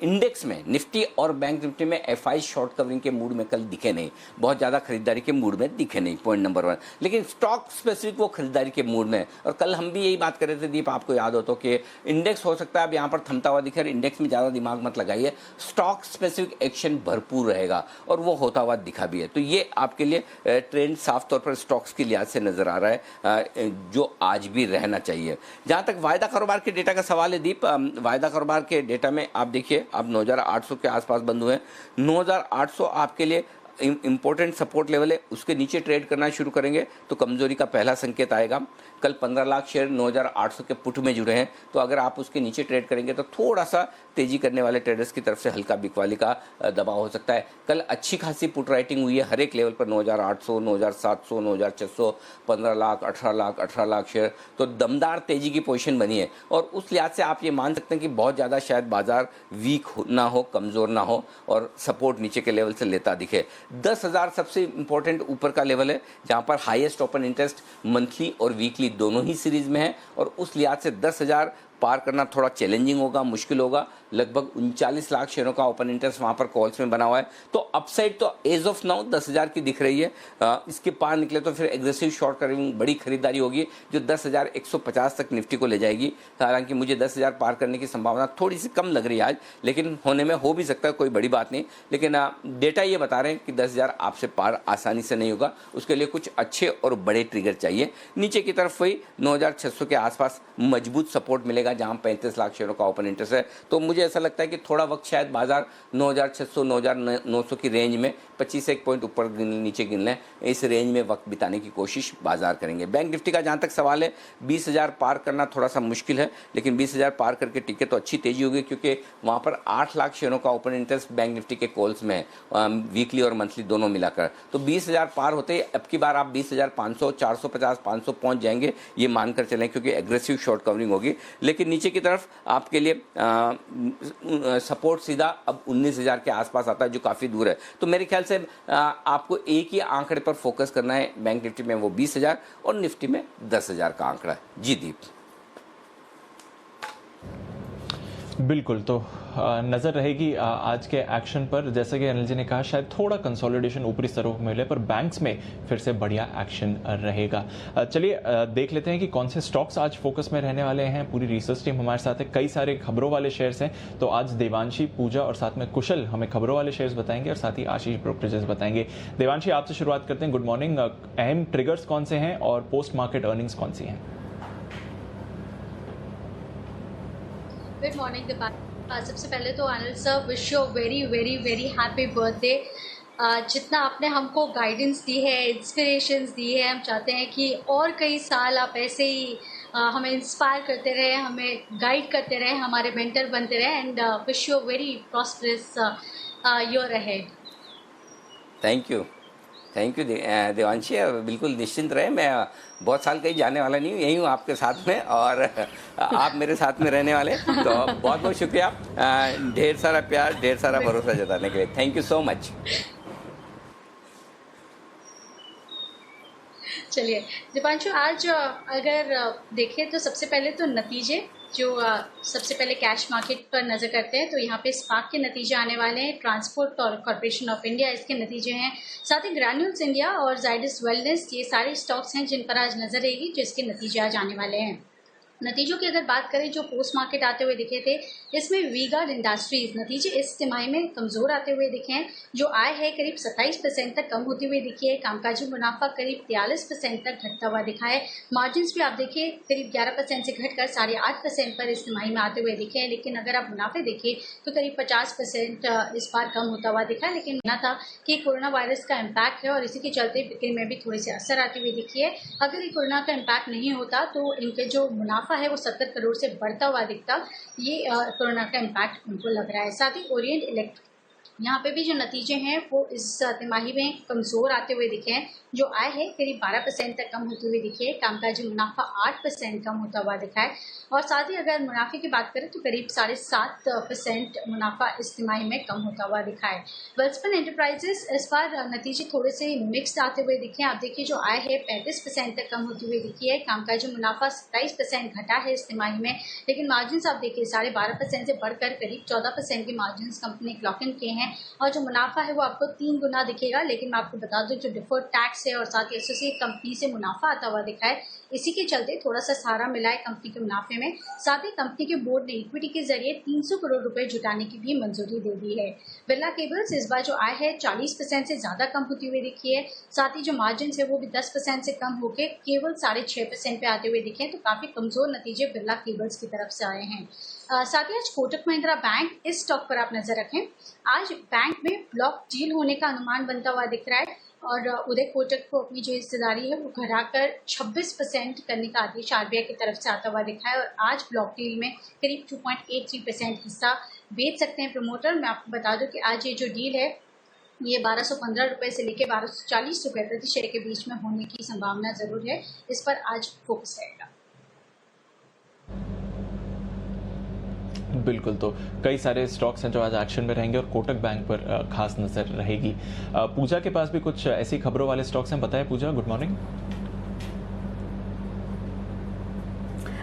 इंडेक्स में निफ्टी और बैंक निफ्टी में एफआई शॉर्ट कवरिंग के मूड में कल दिखे नहीं, बहुत ज़्यादा खरीदारी के मूड में दिखे नहीं, पॉइंट नंबर 1। लेकिन स्टॉक स्पेसिफिक वो खरीदारी के मूड में, और कल हम भी यही बात कर रहे थे दीप, आपको याद हो तो कि इंडेक्स हो सकता है अब यहाँ पर थमता हुआ दिखे, इंडेक्स में ज़्यादा दिमाग मत लगाइए, स्टॉक स्पेसिफिक एक्शन भरपूर रहेगा और वो होता हुआ दिखा भी है। तो ये आपके लिए ट्रेंड साफ तौर पर स्टॉक्स के लिहाज से नज़र आ रहा है, जो आज भी रहना चाहिए। जहाँ तक वायदा कारोबार के डेटा का सवाल है दीप, वायदा कारोबार के डेटा में आप देखिए, आप 9,800 के आसपास बंद हुए हैं। 9,800 आपके लिए इंपॉर्टेंट सपोर्ट लेवल है, उसके नीचे ट्रेड करना शुरू करेंगे तो कमजोरी का पहला संकेत आएगा। कल 15 लाख शेयर 9,800 के पुट में जुड़े हैं, तो अगर आप उसके नीचे ट्रेड करेंगे तो थोड़ा सा तेजी करने वाले ट्रेडर्स की तरफ से हल्का बिकवाली का दबाव हो सकता है। कल अच्छी खासी पुट राइटिंग हुई है हर एक लेवल पर, 9,800, 9,700, 9,600, 15 लाख, 18 लाख शेयर, तो दमदार तेजी की पोजीशन बनी है। और उस लिहाज से आप ये मान सकते हैं कि बहुत ज़्यादा शायद बाजार वीक ना हो, कमज़ोर ना हो और सपोर्ट नीचे के लेवल से लेता दिखे। 10,000 सबसे इंपॉर्टेंट ऊपर का लेवल है, जहां पर हाईएस्ट ओपन इंटरेस्ट मंथली और वीकली दोनों ही सीरीज में है, और उस लिहाज से 10,000 पार करना थोड़ा चैलेंजिंग होगा, मुश्किल होगा। लगभग 39 लाख शेयरों का ओपन इंटरेस्ट वहां पर कॉल्स में बना हुआ है, तो अपसाइड तो एज ऑफ नाउ 10,000 की दिख रही है। इसके पार निकले तो फिर एग्रेसिव शॉर्ट कवरिंग, बड़ी खरीदारी होगी जो 10,150 तक निफ्टी को ले जाएगी। हालांकि मुझे 10,000 पार करने की संभावना थोड़ी सी कम लग रही है आज, लेकिन होने में हो भी सकता है, कोई बड़ी बात नहीं। लेकिन डेटा ये बता रहे हैं कि 10,000 आपसे पार आसानी से नहीं होगा, उसके लिए कुछ अच्छे और बड़े ट्रिगर चाहिए। नीचे की तरफ वही 9,600 के आसपास मजबूत सपोर्ट मिलेगा, जहां 35 लाख शेयरों का ओपन इंटरेस्ट है। तो मुझे ऐसा लगता है कि थोड़ा वक्त शायद बाजार 9,600 9,900 की रेंज में 25 एक पॉइंट ऊपर नीचे गिन लें, इस रेंज में वक्त बिताने की कोशिश बाजार करेंगे। बैंक निफ्टी का जहां तक सवाल है, 20,000 पार करना थोड़ा सा मुश्किल है, लेकिन 20,000 पार करके टिके तो अच्छी तेजी होगी, क्योंकि वहां पर 8 लाख शेयरों का ओपन इंटरेस्ट बैंक निफ्टी के कॉल्स में है, वीकली और मंथली दोनों मिलाकर। तो 20,000 पार होते ही अब की बार आप 20,500, 450, 500 पहुंच जाएंगे, ये मानकर चलें, क्योंकि एग्रेसिव शॉर्ट कवरिंग होगी। लेकिन नीचे की तरफ आपके लिए सपोर्ट सीधा अब 19,000 के आसपास आता है, जो काफ़ी दूर है। तो मेरे ख्याल से आपको एक ही आंकड़े पर फोकस करना है, बैंक निफ्टी में वो 20,000 और निफ्टी में 10,000 का आंकड़ा है। जी दीप। बिल्कुल, तो नज़र रहेगी आज के एक्शन पर। जैसे कि अनिल जी ने कहा, शायद थोड़ा कंसोलिडेशन ऊपरी स्तरों को मिले, पर बैंक्स में फिर से बढ़िया एक्शन रहेगा। चलिए देख लेते हैं कि कौन से स्टॉक्स आज फोकस में रहने वाले हैं। पूरी रिसर्च टीम हमारे साथ है, कई सारे खबरों वाले शेयर्स हैं। तो आज देवांशी, पूजा और साथ में कुशल हमें खबरों वाले शेयर्स बताएंगे, और साथ ही आशीष ब्रोकरेजेस बताएंगे। देवांशी, आपसे शुरुआत करते हैं। Good morning. अहम ट्रिगर्स कौन से हैं और पोस्ट मार्केट अर्निंग्स कौन सी हैं? Good morning Deepan. सबसे पहले तो Anil sir, wish you very very very happy birthday. जितना आपने हमको गाइडेंस दी है, इंस्पिरेशंस दी है, हम चाहते हैं कि और कई साल आप ऐसे ही हमें इंस्पायर करते रहे, हमें गाइड करते रहे, हमारे मेंटर बनते रहे, and wish you very prosperous year ahead. Thank you Devanshi, बिल्कुल निश्चिंत रहे। मैं बहुत साल कहीं जाने वाला नहीं हूँ, यही हूँ आपके साथ में, और आप मेरे साथ में रहने वाले। तो बहुत बहुत शुक्रिया, ढेर सारा प्यार, ढेर सारा भरोसा जताने के लिए। Thank you so much. चलिए दीपांशु, आज अगर देखें तो सबसे पहले तो नतीजे जो सबसे पहले कैश मार्केट पर नज़र करते हैं, तो यहाँ पे स्पार्क के नतीजे आने वाले हैं, ट्रांसपोर्ट और कॉर्पोरेशन ऑफ इंडिया इसके नतीजे हैं, साथ ही ग्रैन्यूल्स इंडिया और जाइडस वेलनेस, ये सारे स्टॉक्स हैं जिन पर आज नज़र रहेगी, जो इसके नतीजे आज आने वाले हैं। नतीजों की अगर बात करें जो पोस्ट मार्केट आते हुए दिखे थे, इसमें वी-गार्ड इंडस्ट्रीज नतीजे इस तिमाही में कमज़ोर आते हुए दिखे हैं। जो आय है करीब 27% तक कम होती हुई दिखी है। कामकाजी मुनाफा करीब 43% तक घटता हुआ दिखा है। मार्जिन भी आप देखिए करीब 11% से घटकर 8.5% पर इस तिमाही में आते हुए दिखे हैं। लेकिन अगर आप मुनाफे देखिए तो करीब 50% इस बार कम होता हुआ दिखा है। लेकिन माना था कि कोरोना वायरस का इम्पैक्ट है और इसी के चलते बिक्री में भी थोड़ी सी असर आती हुई दिखी है। अगर ये कोरोना का इम्पैक्ट नहीं होता तो इनके जो मुनाफा है वो 70 करोड़ से बढ़ता हुआ दिखता। ये कोरोना का इम्पैक्ट उनको लग रहा है। साथ ही ओरिएंट इलेक्ट्रिक, यहाँ पे भी जो नतीजे हैं वो इस तिमाही में कमज़ोर आते हुए दिखे हैं। जो आय है करीब 12% तक कम होती हुई दिखी है। कामकाजी मुनाफा 8% कम होता हुआ दिखा है। और साथ ही अगर मुनाफे की बात करें तो करीब 7.5% मुनाफा इस तिमाही में कम होता हुआ दिखा है। वेल्सपन एंटरप्राइजेस इस बार नतीजे थोड़े से मिक्स्ड आते हुए दिखे हैं। आप देखिए जो आय है 35% तक कम होती हुई दिखी है। कामकाजी मुनाफा 27% घटा है इस तिमाही में। लेकिन मार्जिन आप देखिए 12.5% से बढ़कर करीब 14% की मार्जिन कंपनी क्लॉक इन किए हैं। हैं और जो मुनाफा है वो आपको 3 गुना दिखेगा। लेकिन मैं आपको बता दूं जो डिफर्ड टैक्स है और साथ ही एसोसिएट कंपनी से मुनाफा आता हुआ दिखा है, इसी के चलते थोड़ा सा सहारा मिला है कंपनी के मुनाफे में। साथ ही कंपनी के बोर्ड ने इक्विटी के जरिए 300 करोड़ रुपए जुटाने की भी मंजूरी दे दी है। बिरला केबल्स इस बार जो आय है 40% से ज्यादा कम होती हुई दिखी है। साथ ही जो मार्जिन है वो भी 10% से कम होकर केवल 6.5% पे आते हुए दिखे। तो काफी कमजोर नतीजे बिरला केबल्स की तरफ से आए हैं। साथ ही आज कोटक महिंद्रा बैंक, इस स्टॉक पर आप नजर रखें। आज बैंक में ब्लॉक डील होने का अनुमान बनता हुआ दिख रहा है और उदय कोटक को अपनी जो हिस्सेदारी है वो घटाकर 26% करने का आदेश आरबीआई की तरफ से आता हुआ दिखा है और आज ब्लॉक डील में करीब 2.83% हिस्सा बेच सकते हैं प्रमोटर। मैं आपको बता दूं कि आज ये जो डील है ये 1215 रुपये से लेकर 1240 रुपये प्रति शेयर के बीच में होने की संभावना जरूर है। इस पर आज फोकस रहेगा। बिल्कुल, तो कई सारे स्टॉक्स हैं जो आज एक्शन में रहेंगे और कोटक बैंक पर खास नजर रहेगी। पूजा के पास भी कुछ ऐसी खबरों वाले स्टॉक्स हैं, बताएं Pooja. Good morning.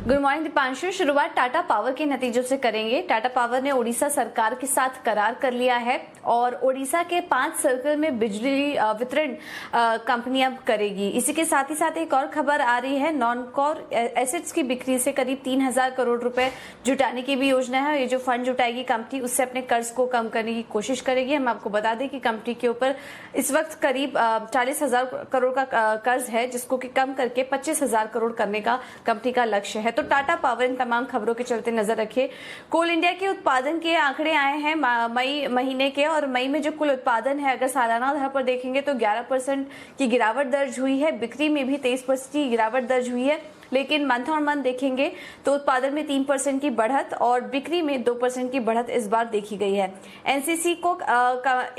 Good morning Deepanshu. शुरुआत टाटा पावर के नतीजों से करेंगे। टाटा पावर ने ओडिशा सरकार के साथ करार कर लिया है और ओडिशा के 5 सर्कल में बिजली वितरण कंपनी अब करेगी। इसी के साथ ही एक और खबर आ रही है, नॉन कोर एसेट्स की बिक्री से करीब 3000 करोड़ रुपए जुटाने की भी योजना है। ये जो फंड जुटाएगी कंपनी उससे अपने कर्ज को कम करने की कोशिश करेगी। हम आपको बता दें कि कंपनी के ऊपर इस वक्त करीब 40,000 करोड़ का कर्ज है, जिसको कि कम करके 25,000 करोड़ करने का कंपनी का लक्ष्य है। तो टाटा पावर इन तमाम खबरों के चलते नजर रखिए। कोल इंडिया के उत्पादन के आंकड़े आए हैं मई महीने के, और मई में जो कुल उत्पादन है अगर सालाना आधार पर देखेंगे तो 11% की गिरावट दर्ज हुई है। बिक्री में भी 23% की गिरावट दर्ज हुई है। लेकिन मंथ ऑन मंथ देखेंगे तो उत्पादन में 3% की बढ़त और बिक्री में 2% की बढ़त इस बार देखी गई है। एनसीसी को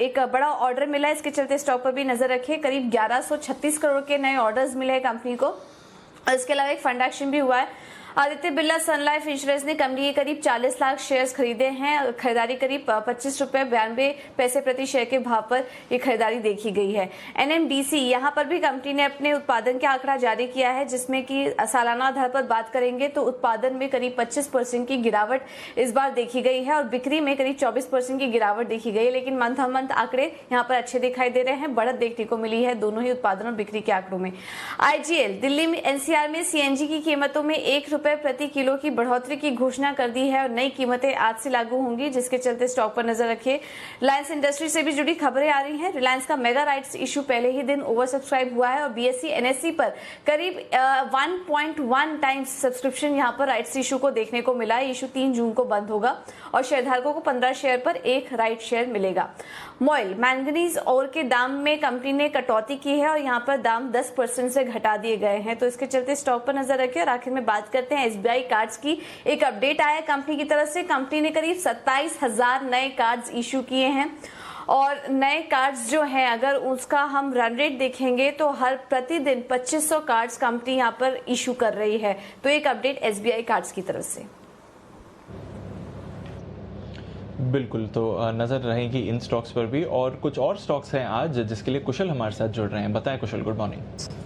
एक बड़ा ऑर्डर मिला है, इसके चलते स्टॉक पर भी नजर रखिए। करीब 1136 करोड़ के नए ऑर्डर्स मिले हैं कंपनी को। और इसके अलावा एक फंड एक्शन भी हुआ है। आदित्य बिरला सन लाइफ इंश्योरेंस ने कंपनी के करीब 40 लाख शेयर्स खरीदे हैं। खरीदारी करीब 25 रुपए 92 पैसे प्रति शेयर के भाव पर यह खरीदारी देखी गई है। एनएमडीसी, यहां पर भी कंपनी ने अपने उत्पादन का आंकड़ा जारी किया है, जिसमें कि सालाना आधार पर बात करेंगे तो उत्पादन में करीब 25% की गिरावट इस बार देखी गई है और बिक्री में करीब 24% की गिरावट देखी गई है। लेकिन मंथ ऑन मंथ आंकड़े यहाँ पर अच्छे दिखाई दे रहे हैं, बढ़त देखने को मिली है दोनों ही उत्पादन और बिक्री के आंकड़ों में। आईजीएल, दिल्ली में एनसीआर में सीएनजी की कीमतों में ₹1 प्रति किलो की बढ़ोतरी की घोषणा कर दी है और नई कीमतें आज से लागू होंगी, जिसके चलते स्टॉक पर नजर रखिए। रिलायंस इंडस्ट्री से भी जुड़ी खबरें आ रही हैं। रिलायंस का मेगा राइट्स इशू पहले ही दिन ओवर सब्सक्राइब हुआ है और बीएसई एनएसई पर करीब 1.1 टाइम्स सब्सक्रिप्शन यहां पर राइट्स इशू को देखने को मिला है। इशू 3 जून को बंद होगा और शेयरधारकों को 15 शेयर पर 1 राइट शेयर मिलेगा। मॉयल, मैंगनीज ओर के दाम में कंपनी ने कटौती की है और यहां पर दाम 10% से घटा दिए गए हैं, तो इसके चलते स्टॉक पर नजर रखिए। और आखिर में बात करते हैं एसबीआई कार्ड्स की। एक अपडेट आया कंपनी की तरफ से। कंपनी ने करीब 27,000 नए कार्ड्स इशू किए हैं और नए कार्ड्स जो हैं अगर उसका हम रन रेट देखेंगे तो हर प्रतिदिन 2500 कार्ड्स कंपनी यहां पर इशू कर रही है। तो एक अपडेट एसबीआई कार्ड्स की तरफ से। बिल्कुल, तो नजर रहेगी इन स्टॉक्स पर भी। और कुछ और स्टॉक्स हैं आज जिसके लिए कुशल हमारे साथ जुड़ रहे हैं। बताएं Kushal. Good morning.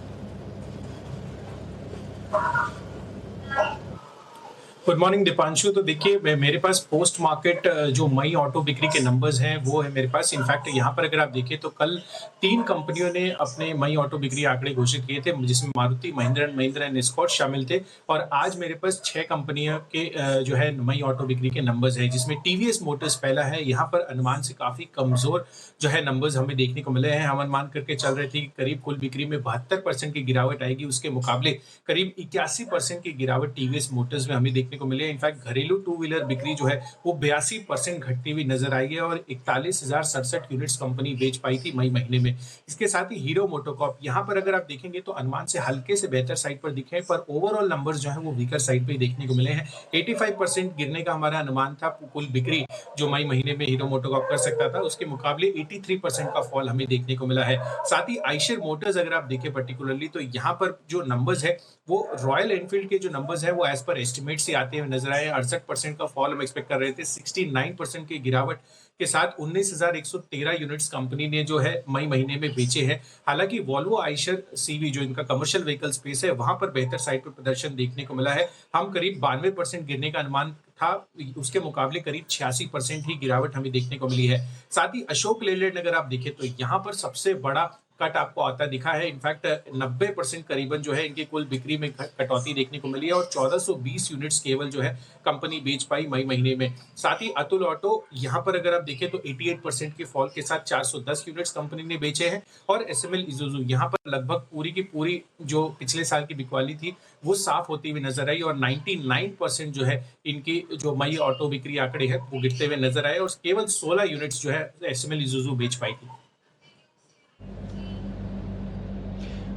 Good morning Deepanshu. तो देखिए मेरे पास पोस्ट मार्केट जो मई ऑटो बिक्री के नंबर्स हैं वो है मेरे पास। इनफैक्ट यहाँ पर अगर आप देखें तो कल 3 कंपनियों ने अपने मई ऑटो बिक्री आंकड़े घोषित किए थे, जिसमें मारुति, महिंद्रा एंड एस्कॉर्ट शामिल थे। और आज मेरे पास 6 कंपनियों के जो है मई ऑटो बिक्री के नंबर्स है, जिसमें टीवीएस मोटर्स पहला है। यहाँ पर अनुमान से काफी कमजोर जो है नंबर्स हमें देखने को मिले हैं। हम अनुमान करके चल रहे थे कि करीब कुल बिक्री में 72% की गिरावट आएगी, उसके मुकाबले करीब 81% की गिरावट टीवीएस मोटर्स में हमें देखने को मिले। इनफैक्ट घरेलू 2 व्हीलर बिक्री जो है वो 82% घटती हुई नजर आई है और 41,067 यूनिट्स कंपनी बेच पाई थी मई महीने में। इसके साथ ही हीरो मोटोकॉर्प, यहाँ पर अगर आप देखेंगे तो अनुमान से हल्के से बेहतर साइड पर दिखे, पर ओवरऑल नंबर्स जो है वो वीकर साइड पे देखने को मिले हैं। 85% गिरने का हमारा अनुमान था कुल बिक्री जो मई महीने में हीरो मोटोकॉर्प कर सकता था, उसके मुकाबले 83% का फॉल हमें देखने को मिला है। साथ ही आइशर मोटर्स अगर आप देखें पर्टिकुलरली तो यहाँ पर जो नंबर्स है वो रॉयल एनफील्ड के जो नंबर्स है वो एज पर एस्टिमेट से आते हुए नजर आए। 68% का फॉल हम एक्सपेक्ट कर रहे थे। 69% की गिरावट के साथ 19,113 यूनिट्स कंपनी ने जो है मई महीने में बेचे हैं। हालांकि वॉल्वो आइशर सीवी जो इनका कमर्शियल व्हीकल स्पेस है वहां पर बेहतर साइड पर प्रदर्शन देखने को मिला है। हम करीब 92% गिरने का अनुमान था उसके मुकाबले करीब 86% ही गिरावट हमें देखने को मिली है। साथ ही अशोक लेलैंड अगर आप देखें तो यहाँ पर सबसे बड़ा कट आपको आता दिखा है। इनफैक्ट 90% करीबन जो है इनकी कुल बिक्री में कटौती देखने को मिली है और 1420 यूनिट्स केवल जो है कंपनी बेच पाई मई महीने में। साथ ही अतुल ऑटो यहाँ पर अगर आप देखें तो 88% के फॉल के साथ 410 यूनिट्स कंपनी ने बेचे हैं और एसएमएल इजुजू यहाँ पर लगभग पूरी की पूरी जो पिछले साल की बिकवाली थी वो साफ होती हुई नजर आई और 99% जो है इनकी जो मई ऑटो बिक्री आंकड़े हैं वो गिरते हुए नजर आए और केवल 16 यूनिट्स जो है एसएमएल इजुजू बेच पाई थी।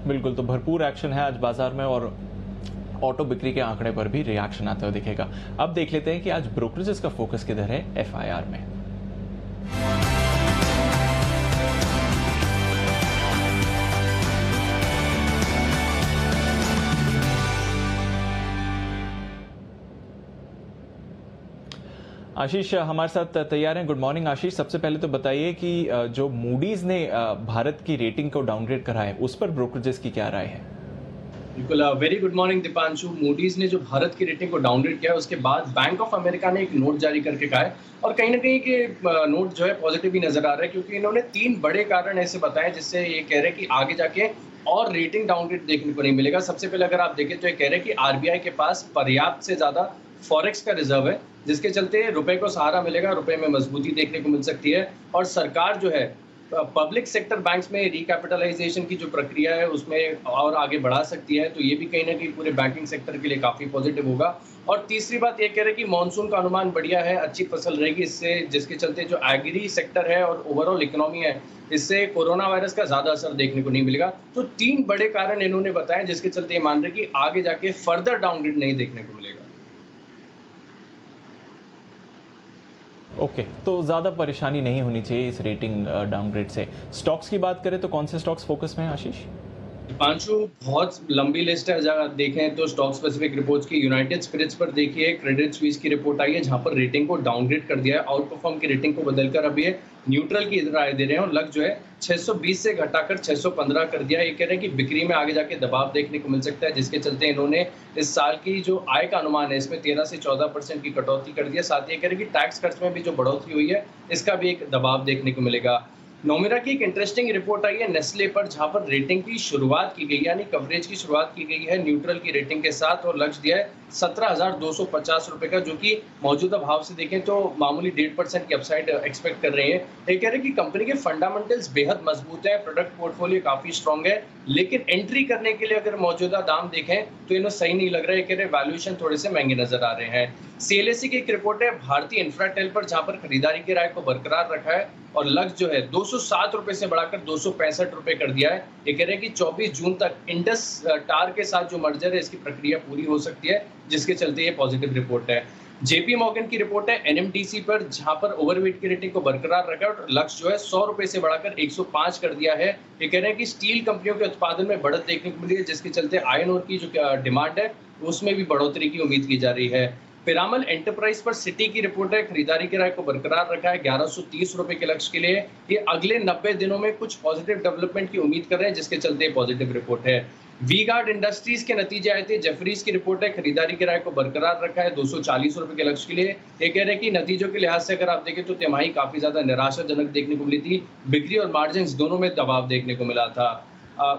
बिल्कुल, तो भरपूर एक्शन है आज बाजार में और ऑटो बिक्री के आंकड़े पर भी रिएक्शन आता हुआ दिखेगा। अब देख लेते हैं कि आज ब्रोकरेजेस का फोकस किधर है एफआईआर में। आशीष हमारे साथ तैयार हैं। गुड मॉर्निंग आशीष, सबसे पहले तो बताइए कि जो मूडीज ने भारत की रेटिंग को डाउनग्रेड करा है उस पर ब्रोकरेजेस की क्या राय है? बिल्कुल, very good morning Deepanshu. Moody's ने जो भारत की रेटिंग को डाउनग्रेड किया उसके बाद बैंक ऑफ अमेरिका ने एक नोट जारी करके कहा है और कहीं ना कहीं के नोट जो है पॉजिटिव ही नजर आ रहा है क्योंकि इन्होंने 3 बड़े कारण ऐसे बताए जिससे ये कह रहे हैं कि आगे जाके और रेटिंग डाउनग्रेड देखने को नहीं मिलेगा। सबसे पहले अगर आप देखें तो ये कह रहे हैं कि आरबीआई के पास पर्याप्त से ज्यादा फॉरेक्स का रिजर्व है जिसके चलते रुपए को सहारा मिलेगा, रुपए में मजबूती देखने को मिल सकती है और सरकार जो है पब्लिक सेक्टर बैंक्स में रिकैपिटलाइजेशन की जो प्रक्रिया है उसमें और आगे बढ़ा सकती है, तो ये भी कहीं ना कहीं पूरे बैंकिंग सेक्टर के लिए काफी पॉजिटिव होगा। और तीसरी बात ये कह रहे हैं कि मॉनसून का अनुमान बढ़िया है, अच्छी फसल रहेगी इससे, जिसके चलते जो एग्री सेक्टर है और ओवरऑल इकोनॉमी है इससे कोरोना वायरस का ज्यादा असर देखने को नहीं मिलेगा। तो 3 बड़े कारण इन्होंने बताए जिसके चलते ये मान रहे कि आगे जाके फर्दर डाउनग्रेड नहीं देखने को मिलेगा। ओके, तो ज़्यादा परेशानी नहीं होनी चाहिए इस रेटिंग डाउनग्रेड से। स्टॉक्स की बात करें तो कौन से स्टॉक्स फोकस में हैं आशीष? दीपांशु, बहुत लंबी लिस्ट है। अगर देखें तो स्टॉक स्पेसिफिक रिपोर्ट्स की यूनाइटेड स्पिरिट्स पर देखिए क्रेडिट स्विस की रिपोर्ट आई है जहां पर रेटिंग को डाउनग्रेड कर दिया है, आउट परफॉर्म की रेटिंग को बदलकर अभी ये न्यूट्रल की राय दे रहे हैं और लग जो है 620 से घटाकर 615 कर दिया। ये कह रहे हैं कि बिक्री में आगे जाके दबाव देखने को मिल सकता है जिसके चलते इन्होंने इस साल की जो आय का अनुमान है इसमें 13 से 14% की कटौती कर दिया। साथ ही ये कह रहे हैं कि टैक्स खर्च में भी जो बढ़ोतरी हुई है इसका भी एक दबाव देखने को मिलेगा। नोमेरा की एक इंटरेस्टिंग रिपोर्ट आई है नेस्ले पर जहां पर रेटिंग की शुरुआत की गई यानी कवरेज की शुरुआत की गई है न्यूट्रल की रेटिंग के साथ और लक्ष्य दिया है 17,250 रुपए का, जो कि मौजूदा भाव से देखें तो मामूली 1.5% की अपसाइड एक्सपेक्ट कर रहे हैं। ये कह रहे हैं कि कंपनी के फंडामेंटल्स बेहद मजबूत है, प्रोडक्ट पोर्टफोलियो काफी स्ट्रॉन्ग है, लेकिन एंट्री करने के लिए अगर मौजूदा दाम देखें तो इन्हें सही नहीं लग रहा है। कह रहे वैल्यूएशन थोड़े से महंगे नजर आ रहे हैं। सीएलएससी की एक रिपोर्ट है भारतीय इंफ्राटेल पर जहां पर खरीदारी की राय को बरकरार रखा है और लक्ष्य जो है 207 रुपए से बढ़ाकर 265 रुपए कर दिया है। ये कह रहे हैं कि 24 जून तक इंडस टार के साथ जो मर्जर है इसकी प्रक्रिया पूरी हो सकती है जिसके चलते ये पॉजिटिव रिपोर्ट है। जेपी मॉर्गन की रिपोर्ट है एनएमडीसी पर जहां पर ओवरवेट की रेटिंग को बरकरार रखा और लक्ष्य जो है 100 रुपए से बढ़ाकर 105 कर दिया है। ये कह रहे हैं कि स्टील कंपनियों के उत्पादन में बढ़त देखने को मिली है जिसके चलते आयरन ओर की जो डिमांड है उसमें भी बढ़ोतरी की उम्मीद की जा रही है। पिरामल एंटरप्राइज पर सिटी की रिपोर्ट है खरीदारी की राय को बरकरार रखा है 1130 रुपए के लक्ष्य के लिए। ये अगले 90 दिनों में कुछ पॉजिटिव डेवलपमेंट की उम्मीद कर रहे हैं जिसके चलते पॉजिटिव रिपोर्ट है। वी-गार्ड इंडस्ट्रीज के नतीजे आए थे, जेफरीज की रिपोर्ट है खरीदारी की राय को बरकरार रखा है 240 रुपए के लक्ष्य के लिए। ये कह रहे हैं कि नतीजों के लिहाज से अगर आप देखें तो तिमाही काफी ज्यादा निराशाजनक देखने को मिली थी, बिक्री और मार्जिन दोनों में दबाव देखने को मिला था।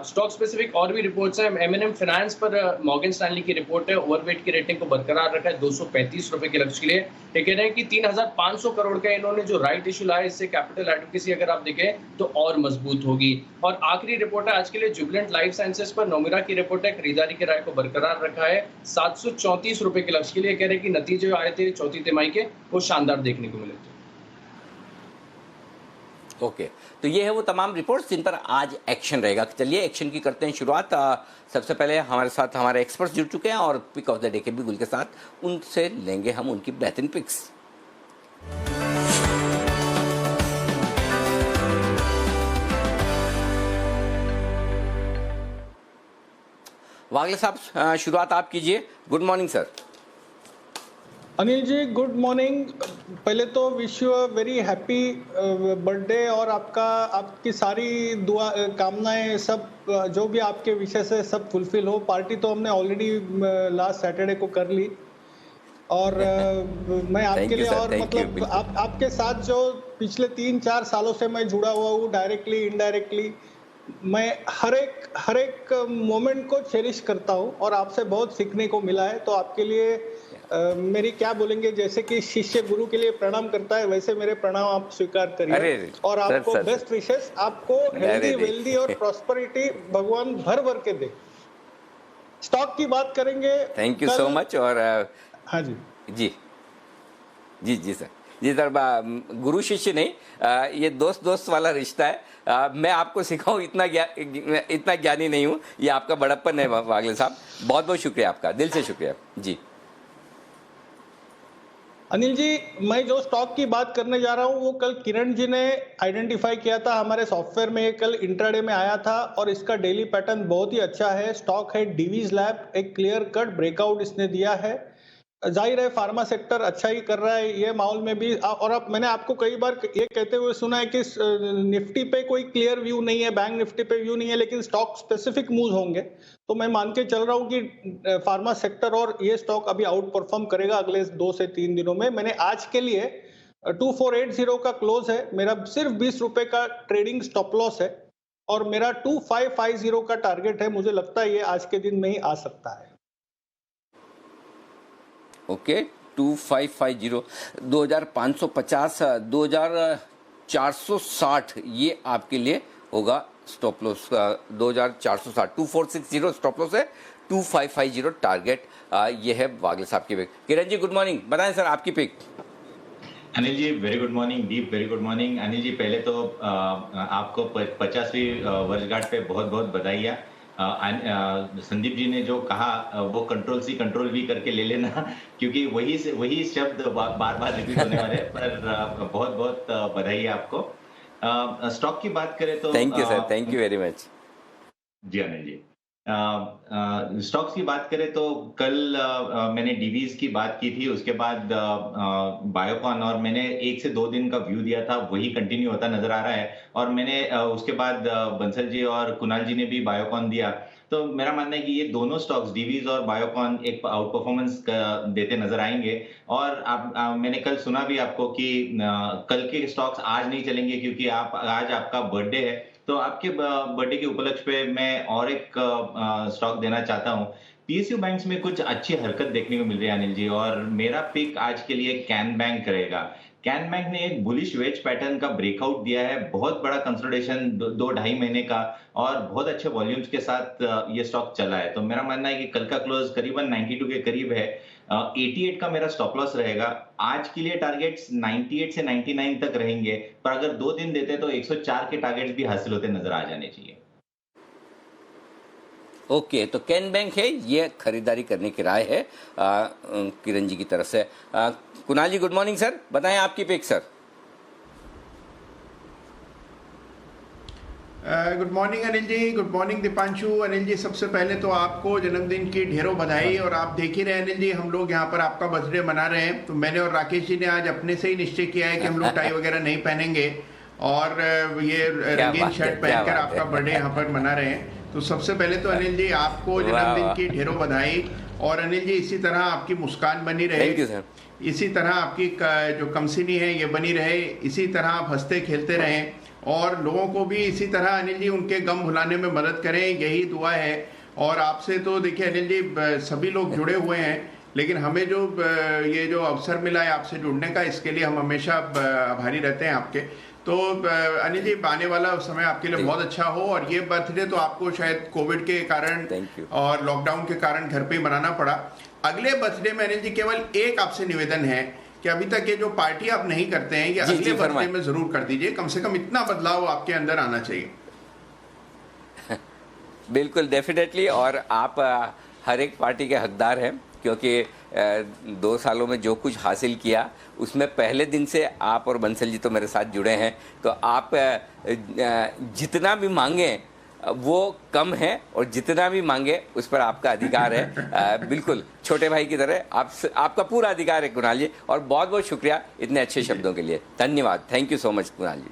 स्टॉक स्पेसिफिक और भी रिपोर्ट्स हैं। एमएनएम फाइनेंस पर मॉर्गन स्टैनली की रिपोर्ट है ओवरवेट की रेटिंग को बरकरार रखा है 235 रुपए के लक्ष्य के लिए। ये कह रहे हैं कि 3,500 करोड़ का इन्होंने जो राइट इशू लाया इससे कैपिटल एडवोकेसी अगर आप देखें तो और मजबूत होगी। और आखिरी रिपोर्ट है आज के लिए जुबिलेंट लाइफ साइंसेज पर नोमेरा की रिपोर्ट है खरीदारी की राय को बरकरार रखा है 734 रुपए के लक्ष्य के लिए। कह रहे हैं कि नतीजे जो आए थे चौथी तिमाही के वो शानदार देखने को मिले थे। ओके, तो ये है वो तमाम रिपोर्ट्स जिन पर आज एक्शन रहेगा। चलिए एक्शन की करते हैं शुरुआत। सबसे पहले हमारे साथ हमारे एक्सपर्ट्स जुड़ चुके हैं और पिक ऑफ द डे के भी गुल के साथ उनसे लेंगे हम उनकी बेहतरीन पिक्स। वागले साहब शुरुआत आप कीजिए। Good morning sir. Anil ji good morning. पहले तो wish you a very happy birthday और आपकी सारी दुआ कामनाएं सब जो भी आपके विषय से सब फुलफिल हो। पार्टी तो हमने ऑलरेडी लास्ट सैटरडे को कर ली और मैं Thank आपके you, लिए sir. और Thank you, मतलब बिल्कुल। आपके साथ जो पिछले 3-4 सालों से मैं जुड़ा हुआ हूँ डायरेक्टली इनडायरेक्टली, मैं हर एक मोमेंट को चेरिश करता हूँ और आपसे बहुत सीखने को मिला है। तो आपके लिए मेरी क्या बोलेंगे, जैसे कि शिष्य गुरु के लिए प्रणाम करता है, वैसे मेरे प्रणाम आप स्वीकार करिए। अरे और सर आपको सर बेस्ट विशेस, आपको अरे हेल्दी नहीं। वेल्दी और प्रॉस्पेरिटी भगवान भर भर के दे। स्टॉक की बात करेंगे थैंक यू कल। So much. और हाँ जी, जी जी सर, जी सर, गुरु शिष्य नहीं, ये दोस्त दोस्त वाला रिश्ता है। मैं आपको सिखाऊं इतना ज्ञानी नहीं हूं, ये आपका बड़प्पन है वागले साहब। बहुत बहुत शुक्रिया आपका, दिल से शुक्रिया जी। अनिल जी, मैं जो स्टॉक की बात करने जा रहा हूँ वो कल किरण जी ने आइडेंटिफाई किया था हमारे सॉफ्टवेयर में, ये कल इंट्राडे में आया था और इसका डेली पैटर्न बहुत ही अच्छा है। स्टॉक है डिवीज लैब, एक क्लियर कट ब्रेकआउट इसने दिया है। जाहिर है फार्मा सेक्टर अच्छा ही कर रहा है ये माहौल में भी। और अब मैंने आपको कई बार ये कहते हुए सुना है कि निफ्टी पे कोई क्लियर व्यू नहीं है, बैंक निफ्टी पे व्यू नहीं है, लेकिन स्टॉक स्पेसिफिक मूव होंगे। तो मैं मान के चल रहा हूँ कि फार्मा सेक्टर और ये स्टॉक अभी आउट परफॉर्म करेगा अगले 2 से 3 दिनों में। मैंने आज के लिए 2480 का क्लोज है, मेरा सिर्फ 20 रुपए का ट्रेडिंग स्टॉप लॉस है और मेरा 2550 का टारगेट है। मुझे लगता है ये आज के दिन में ही आ सकता है। ओके, 2550, 2550, 2460, ये आपके लिए होगा स्टॉप लॉस। 2460, 2460 स्टॉप लॉस है, 2550 टारगेट। ये है वागले साहब की pick. Kiran ji good morning, बताएं सर आपकी pick. Anil ji very good morning, दीप वेरी गुड मॉर्निंग। अनिल जी पहले तो आपको 50वीं वर्षगांठ पे बहुत बहुत बधाई। संदीप जी ने जो कहा वो कंट्रोल सी कंट्रोल भी करके ले लेना, क्योंकि वही शब्द बार बार रिपीट होने वाले हैं। पर बहुत बहुत बधाई आपको। स्टॉक की बात करें तो thank you sir, thank you very much. जी अनिल जी, स्टॉक्स की बात करें तो कल मैंने डीवीज की बात की थी, उसके बाद बायोकॉन, और मैंने 1 से 2 दिन का व्यू दिया था, वही कंटिन्यू होता नजर आ रहा है। और मैंने उसके बाद बंसल जी और कुणाल जी ने भी बायोकॉन दिया। तो मेरा मानना है कि ये दोनों स्टॉक्स डीवीज और बायोकॉन एक आउट परफॉर्मेंस देते नजर आएंगे। और मैंने कल सुना भी आपको कि कल के स्टॉक्स आज नहीं चलेंगे, क्योंकि आज आपका बर्थडे है। तो आपके बर्थडे के उपलक्ष्य पे मैं और एक स्टॉक देना चाहता हूं। पीएसयू बैंक्स में कुछ अच्छी हरकत देखने को मिल रही है अनिल जी, और मेरा पिक आज के लिए कैन बैंक रहेगा। कैन बैंक ने एक बुलिश वेज पैटर्न का ब्रेकआउट दिया है, बहुत बड़ा कंसोलिडेशन 2-2.5 महीने का, और बहुत अच्छे वॉल्यूम्स के साथ ये स्टॉक चला है। तो मेरा मानना है कि कल का क्लोज करीबन 92 के करीब है। 88 का मेरा स्टॉप लॉस रहेगा। आज के लिए टारगेट्स 98 से 99 तक रहेंगे, पर अगर 2 दिन देते तो 104 के टारगेट्स भी हासिल होते नजर आ जाने चाहिए। ओके, तो कैन बैंक है, ये खरीदारी करने की राय है किरण जी की तरफ से। Kunal ji good morning sir, बताएं आपकी pick sir. Good morning Anil ji, good morning Deepanshu. Anil ji सबसे पहले तो आपको जन्मदिन की ढेरों बधाई। और आप देख ही रहे हैं अनिल जी, हम लोग यहाँ पर आपका बर्थडे मना रहे हैं। तो मैंने और राकेश जी ने आज अपने से ही निश्चय किया है कि हम लोग टाई वगैरह नहीं पहनेंगे और ये रंगीन शर्ट पहनकर आपका बर्थडे यहाँ पर मना रहे हैं। तो सबसे पहले तो अनिल जी आपको जन्मदिन की ढेरों बधाई। और अनिल जी इसी तरह आपकी मुस्कान बनी रहे, थैंक यू सर। इसी तरह आपकी जो कमसिनी है ये बनी रहे, इसी तरह आप हंसते खेलते रहें और लोगों को भी इसी तरह अनिल जी उनके गम भुलाने में मदद करें, यही दुआ है। और आपसे तो देखिए अनिल जी सभी लोग जुड़े हुए हैं, लेकिन हमें जो ये जो अवसर मिला है आपसे जुड़ने का, इसके लिए हम हमेशा आभारी रहते हैं आपके। तो अनिल जी आने वाला समय आपके लिए बहुत अच्छा हो। और ये बर्थडे तो आपको शायद कोविड के कारण और लॉकडाउन के कारण घर पे ही मनाना पड़ा। अगले बर्थडे में अनिल जी केवल एक आपसे निवेदन है कि अभी तक ये जो पार्टी आप नहीं करते हैं, ये अगले बर्थडे में जरूर कर दीजिए। कम से कम इतना बदलाव आपके अंदर आना चाहिए। बिल्कुल, डेफिनेटली। और आप हर एक पार्टी के हकदार हैं, क्योंकि 2 सालों में जो कुछ हासिल किया उसमें पहले दिन से आप और बंसल जी तो मेरे साथ जुड़े हैं। तो आप जितना भी मांगे वो कम है, और जितना भी मांगे उस पर आपका अधिकार है। बिल्कुल छोटे भाई की तरह आपका पूरा अधिकार है कुणाल जी। और बहुत बहुत शुक्रिया इतने अच्छे शब्दों के लिए, धन्यवाद। Thank you so much Kunal ji.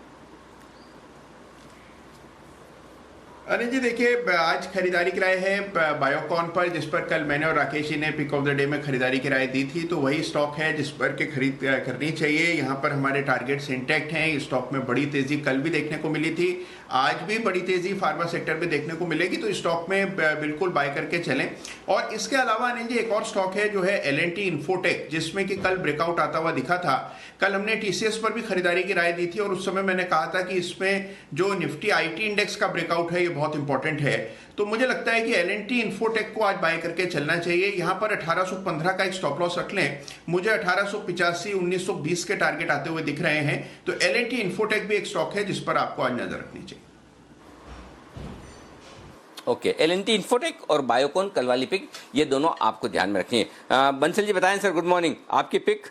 Anil ji देखिए, आज खरीदारी की राय है बायोकॉन पर, जिस पर कल मैंने और राकेश जी ने पिक ऑफ द डे में खरीदारी की राय दी थी। तो वही स्टॉक है जिस पर के खरीद करनी चाहिए। यहाँ पर हमारे टारगेट्स इंटैक्ट हैं। इस स्टॉक में बड़ी तेजी कल भी देखने को मिली थी, आज भी बड़ी तेजी फार्मा सेक्टर में देखने को मिलेगी। तो इस स्टॉक में बिल्कुल बाय करके चलें। और इसके अलावा अनिल जी एक और स्टॉक है जो है L&T इन्फोटेक, जिसमें कि कल ब्रेकआउट आता हुआ दिखा था। कल हमने TCS पर भी खरीदारी की राय दी थी और उस समय मैंने कहा था कि इसमें जो निफ्टी IT इंडेक्स का ब्रेकआउट है ये बहुत इंपॉर्टेंट है। तो मुझे लगता है कि L&T इन्फोटेक को आज बाय करके चलना चाहिए। यहाँ पर 1815 का एक स्टॉप लॉस रख लें। मुझे 1885 1920 के टारगेट आते हुए दिख रहे हैं। तो L&T इन्फोटेक भी एक स्टॉक है जिस पर आपको आज नजर रखनी चाहिए। ओके, L&T इन्फोटेक और बायोकॉन कल वाली पिक, ये दोनों आपको ध्यान में रखनी है। बंसल जी बताएं सर, गुड मॉर्निंग, आपकी पिक।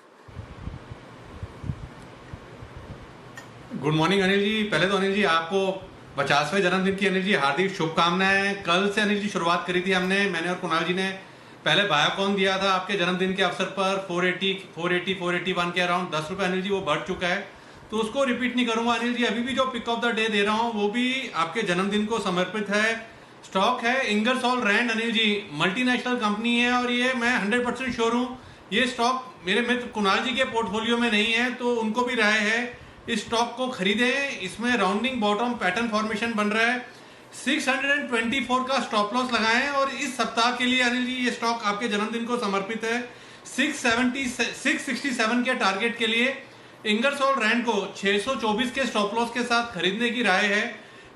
गुड मॉर्निंग अनिल जी। पहले तो अनिल जी आपको 50वें जन्मदिन की अनिल जी हार्दिक शुभकामनाएं। कल से अनिल जी शुरुआत करी थी मैंने और कुणाल जी ने। पहले बायोकॉन दिया था आपके जन्मदिन के अवसर पर 481 के अराउंड 10 रुपए अनिल जी, वो बढ़ चुका है तो उसको रिपीट नहीं करूंगा अनिल जी। अभी भी जो पिक ऑफ द डे दे रहा हूं वो भी आपके जन्मदिन को समर्पित है। स्टॉक है Ingersoll Rand Anil ji, multinational company है और ये मैं 100% श्योर हूँ ये स्टॉक मेरे मित्र कुणाल जी के पोर्टफोलियो में नहीं है, तो उनको भी राय है इस स्टॉक को खरीदें। इसमें राउंडिंग बॉटम पैटर्न फॉर्मेशन बन रहा है। 624 का स्टॉप लॉस लगाएं और इस सप्ताह के लिए अनिल जी ये स्टॉक आपके जन्मदिन को समर्पित है। 667 के टारगेट के लिए इंगरसोल रैंड को 624 के स्टॉप लॉस के साथ खरीदने की राय है।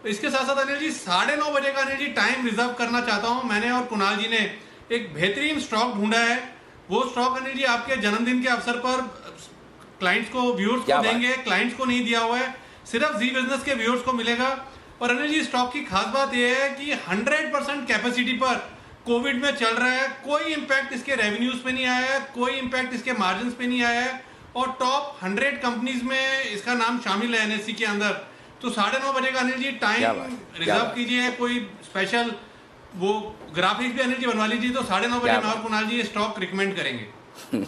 इसके साथ साथ अनिल जी 9:30 बजे का अनिल जी टाइम रिजर्व करना चाहता हूं। मैंने और कुणाल जी ने एक बेहतरीन स्टॉक ढूंढा है। वो स्टॉक अनिल जी आपके जन्मदिन के अवसर पर क्लाइंट्स को, व्यूअर्स को देंगे। क्लाइंट्स को नहीं दिया हुआ है, सिर्फ जी बिजनेस के व्यूअर्स को मिलेगा। और अनिल जी स्टॉक की खास बात यह है कि 100% कैपेसिटी पर कोविड में चल रहा है। कोई इंपैक्ट इसके रेवेन्यूज पे नहीं आया है, कोई इंपैक्ट इसके मार्जिन पे नहीं आया है और टॉप 100 कंपनीज में इसका नाम शामिल है NSE के अंदर। तो 9:30 बजे का अनिल जी टाइम रिजर्व कीजिए। कोई स्पेशल वो ग्राफिक्स भी अनिल जी बनवा लीजिए। तो 9:30 बजे मैं और कुणाल जी ये स्टॉक रिकमेंड करेंगे।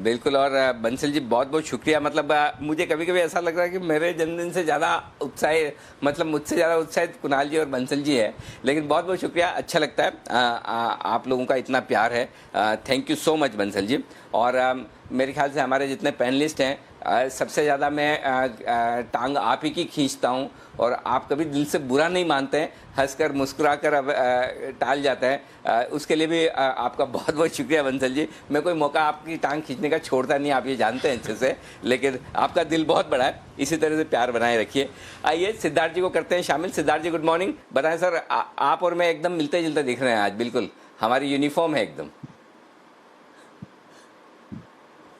बिल्कुल। और बंसल जी बहुत बहुत शुक्रिया। मतलब मुझे कभी कभी ऐसा लग रहा है कि मेरे जन्मदिन से ज़्यादा उत्साह, मतलब मुझसे ज़्यादा उत्साहित कुणाल जी और बंसल जी है। लेकिन बहुत बहुत शुक्रिया, अच्छा लगता है आप लोगों का इतना प्यार है। Thank you so much Bansal ji. और मेरे ख्याल से हमारे जितने पैनलिस्ट हैं सबसे ज़्यादा मैं टांग आप ही की खींचता हूँ और आप कभी दिल से बुरा नहीं मानते हैं, हंसकर मुस्कुराकर टाल जाता है। उसके लिए भी आपका बहुत बहुत शुक्रिया बंसल जी। मैं कोई मौका आपकी टांग खींचने का छोड़ता नहीं, आप ये जानते हैं अच्छे से, लेकिन आपका दिल बहुत बड़ा है, इसी तरह से प्यार बनाए रखिए। आइए सिद्धार्थ जी को करते हैं शामिल। सिद्धार्थ जी गुड मॉर्निंग, बताएं सर, आप और मैं एकदम मिलते जुलते दिख रहे हैं आज, बिल्कुल हमारी यूनिफॉर्म है एकदम।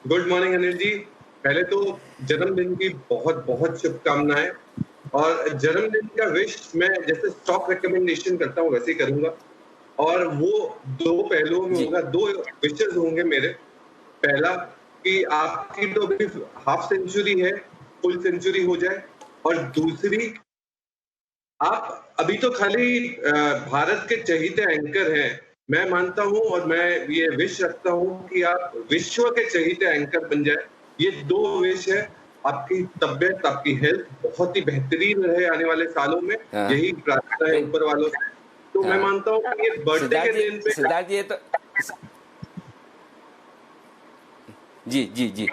गुड मॉर्निंग अनिल जी। पहले तो जन्मदिन की बहुत बहुत शुभकामनाएं और जन्मदिन का विश मैं जैसे स्टॉक रिकमेंडेशन करता हूँ वैसे ही करूंगा और वो दो पहलुओं में होगा। दो विशेस होंगे मेरे। पहला कि आपकी तो अभी हाफ सेंचुरी है, फुल सेंचुरी हो जाए और दूसरी आप अभी तो खाली भारत के चहीते एंकर हैं। मैं मानता हूं और मैं ये विश रखता हूं कि आप विश्व के चहीते एंकर बन जाए। ये दो विश है। आपकी तबियत, आपकी हेल्थ बहुत ही बेहतरीन रहे आने वाले सालों में, यही प्रार्थना है ऊपर वालों से। तो मैं मानता हूँ कि ये बर्थडे के दिन पे सिद्धार्थ जी तो जी जी जी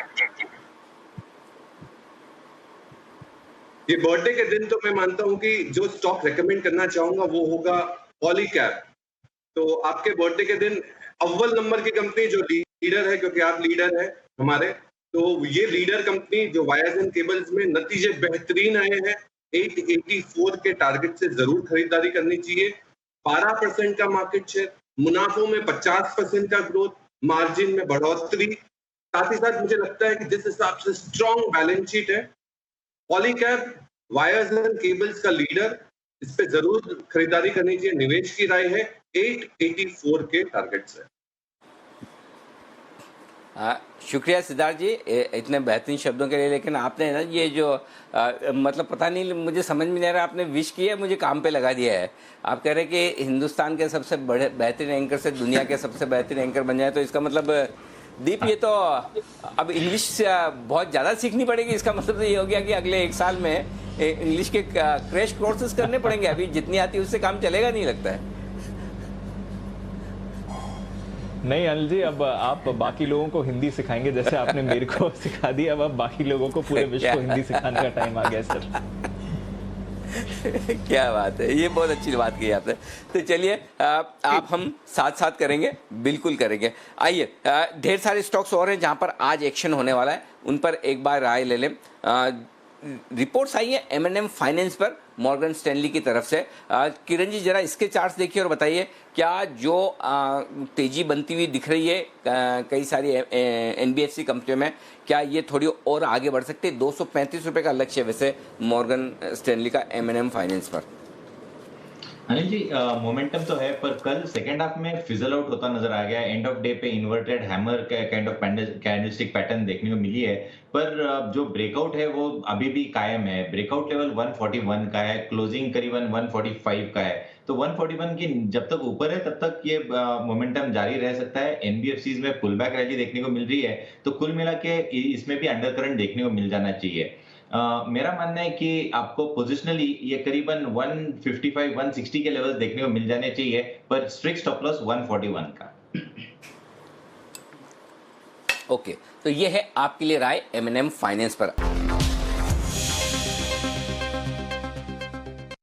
ये बर्थडे के दिन तो मैं मानता हूँ कि जो स्टॉक रेकमेंड करना चाहूंगा वो होगा पॉलीकैब। तो आपके बर्थडे के दिन अव्वल नंबर की कंपनी जो लीडर है, क्योंकि आप लीडर है हमारे, तो ये लीडर कंपनी जो वायर्स एंड केबल्स में नतीजे बेहतरीन आए हैं, 884 के टारगेट से जरूर खरीदारी करनी चाहिए। 12% का मार्केट शेयर, मुनाफों में 50% का ग्रोथ, मार्जिन में बढ़ोतरी, साथ ही साथ मुझे लगता है कि जिस हिसाब से स्ट्रॉन्ग बैलेंस शीट है, पॉलीकैब वायर्स एंड केबल्स का लीडर, इस पे जरूर खरीदारी करनी चाहिए। निवेश की राय है 884 के टारगेट से। शुक्रिया सिद्धार्थ जी इतने बेहतरीन शब्दों के लिए। लेकिन आपने ना ये जो मतलब पता नहीं, मुझे समझ में नहीं आ रहा, आपने विश किया मुझे काम पे लगा दिया है। आप कह रहे हैं कि हिंदुस्तान के सबसे बड़े बेहतरीन एंकर से दुनिया के सबसे बेहतरीन एंकर बन जाए, तो इसका मतलब दीप ये तो अब इंग्लिश बहुत ज़्यादा सीखनी पड़ेगी। इसका मतलब तो ये हो गया कि अगले 1 साल में इंग्लिश के क्रैश कोर्सेज करने पड़ेंगे, अभी जितनी आती है उससे काम चलेगा नहीं लगता है। नहीं अनिल जी, अब आप बाकी लोगों को हिंदी सिखाएंगे जैसे आपने मेरे को सिखा दी, अब बाकी लोगों को पूरे विश्व को हिंदी सिखाने का टाइम आ गया सर। क्या बात है, ये बहुत अच्छी बात की आपने। तो चलिए आप हम साथ साथ करेंगे, बिल्कुल करेंगे। आइए, ढेर सारे स्टॉक्स और हैं जहां पर आज एक्शन होने वाला है, उन पर एक बार राय ले लें। रिपोर्ट्स आई है M&M फाइनेंस पर मॉर्गन स्टैनली की तरफ से। किरण जी जरा इसके चार्ट्स देखिए और बताइए, क्या जो तेजी बनती हुई दिख रही है कई सारी NBFC कंपनियों में, क्या ये थोड़ी और आगे बढ़ सकती है? 235 रुपये का लक्ष्य है वैसे मॉर्गन स्टैनली का M&M फाइनेंस पर। अनिल जी, मोमेंटम तो है, पर कल सेकेंड हाफ में फिजल आउट होता नजर आ गया। एंड ऑफ डे पे inverted hammer kind of candlestick pattern देखने को मिली है, पर जो ब्रेकआउट है वो अभी भी कायम है। ब्रेकआउट लेवल 141 का है, क्लोजिंग करीबन 145 का है। तो 141 की जब तक ऊपर है तब तक ये मोमेंटम जारी रह सकता है। एनबीएफसीज में पुल बैक रैली देखने को मिल रही है, तो कुल मिला के इसमें भी अंडरकरंट देखने को मिल जाना चाहिए। मेरा मानना है कि आपको पोजिशनली ये करीबन 155-160 के लेवल्स देखने को मिल जाने चाहिए, पर स्ट्रिक्ट स्टॉप लॉस 141 का। ओके, तो ये है आपके लिए राय M&M फाइनेंस पर।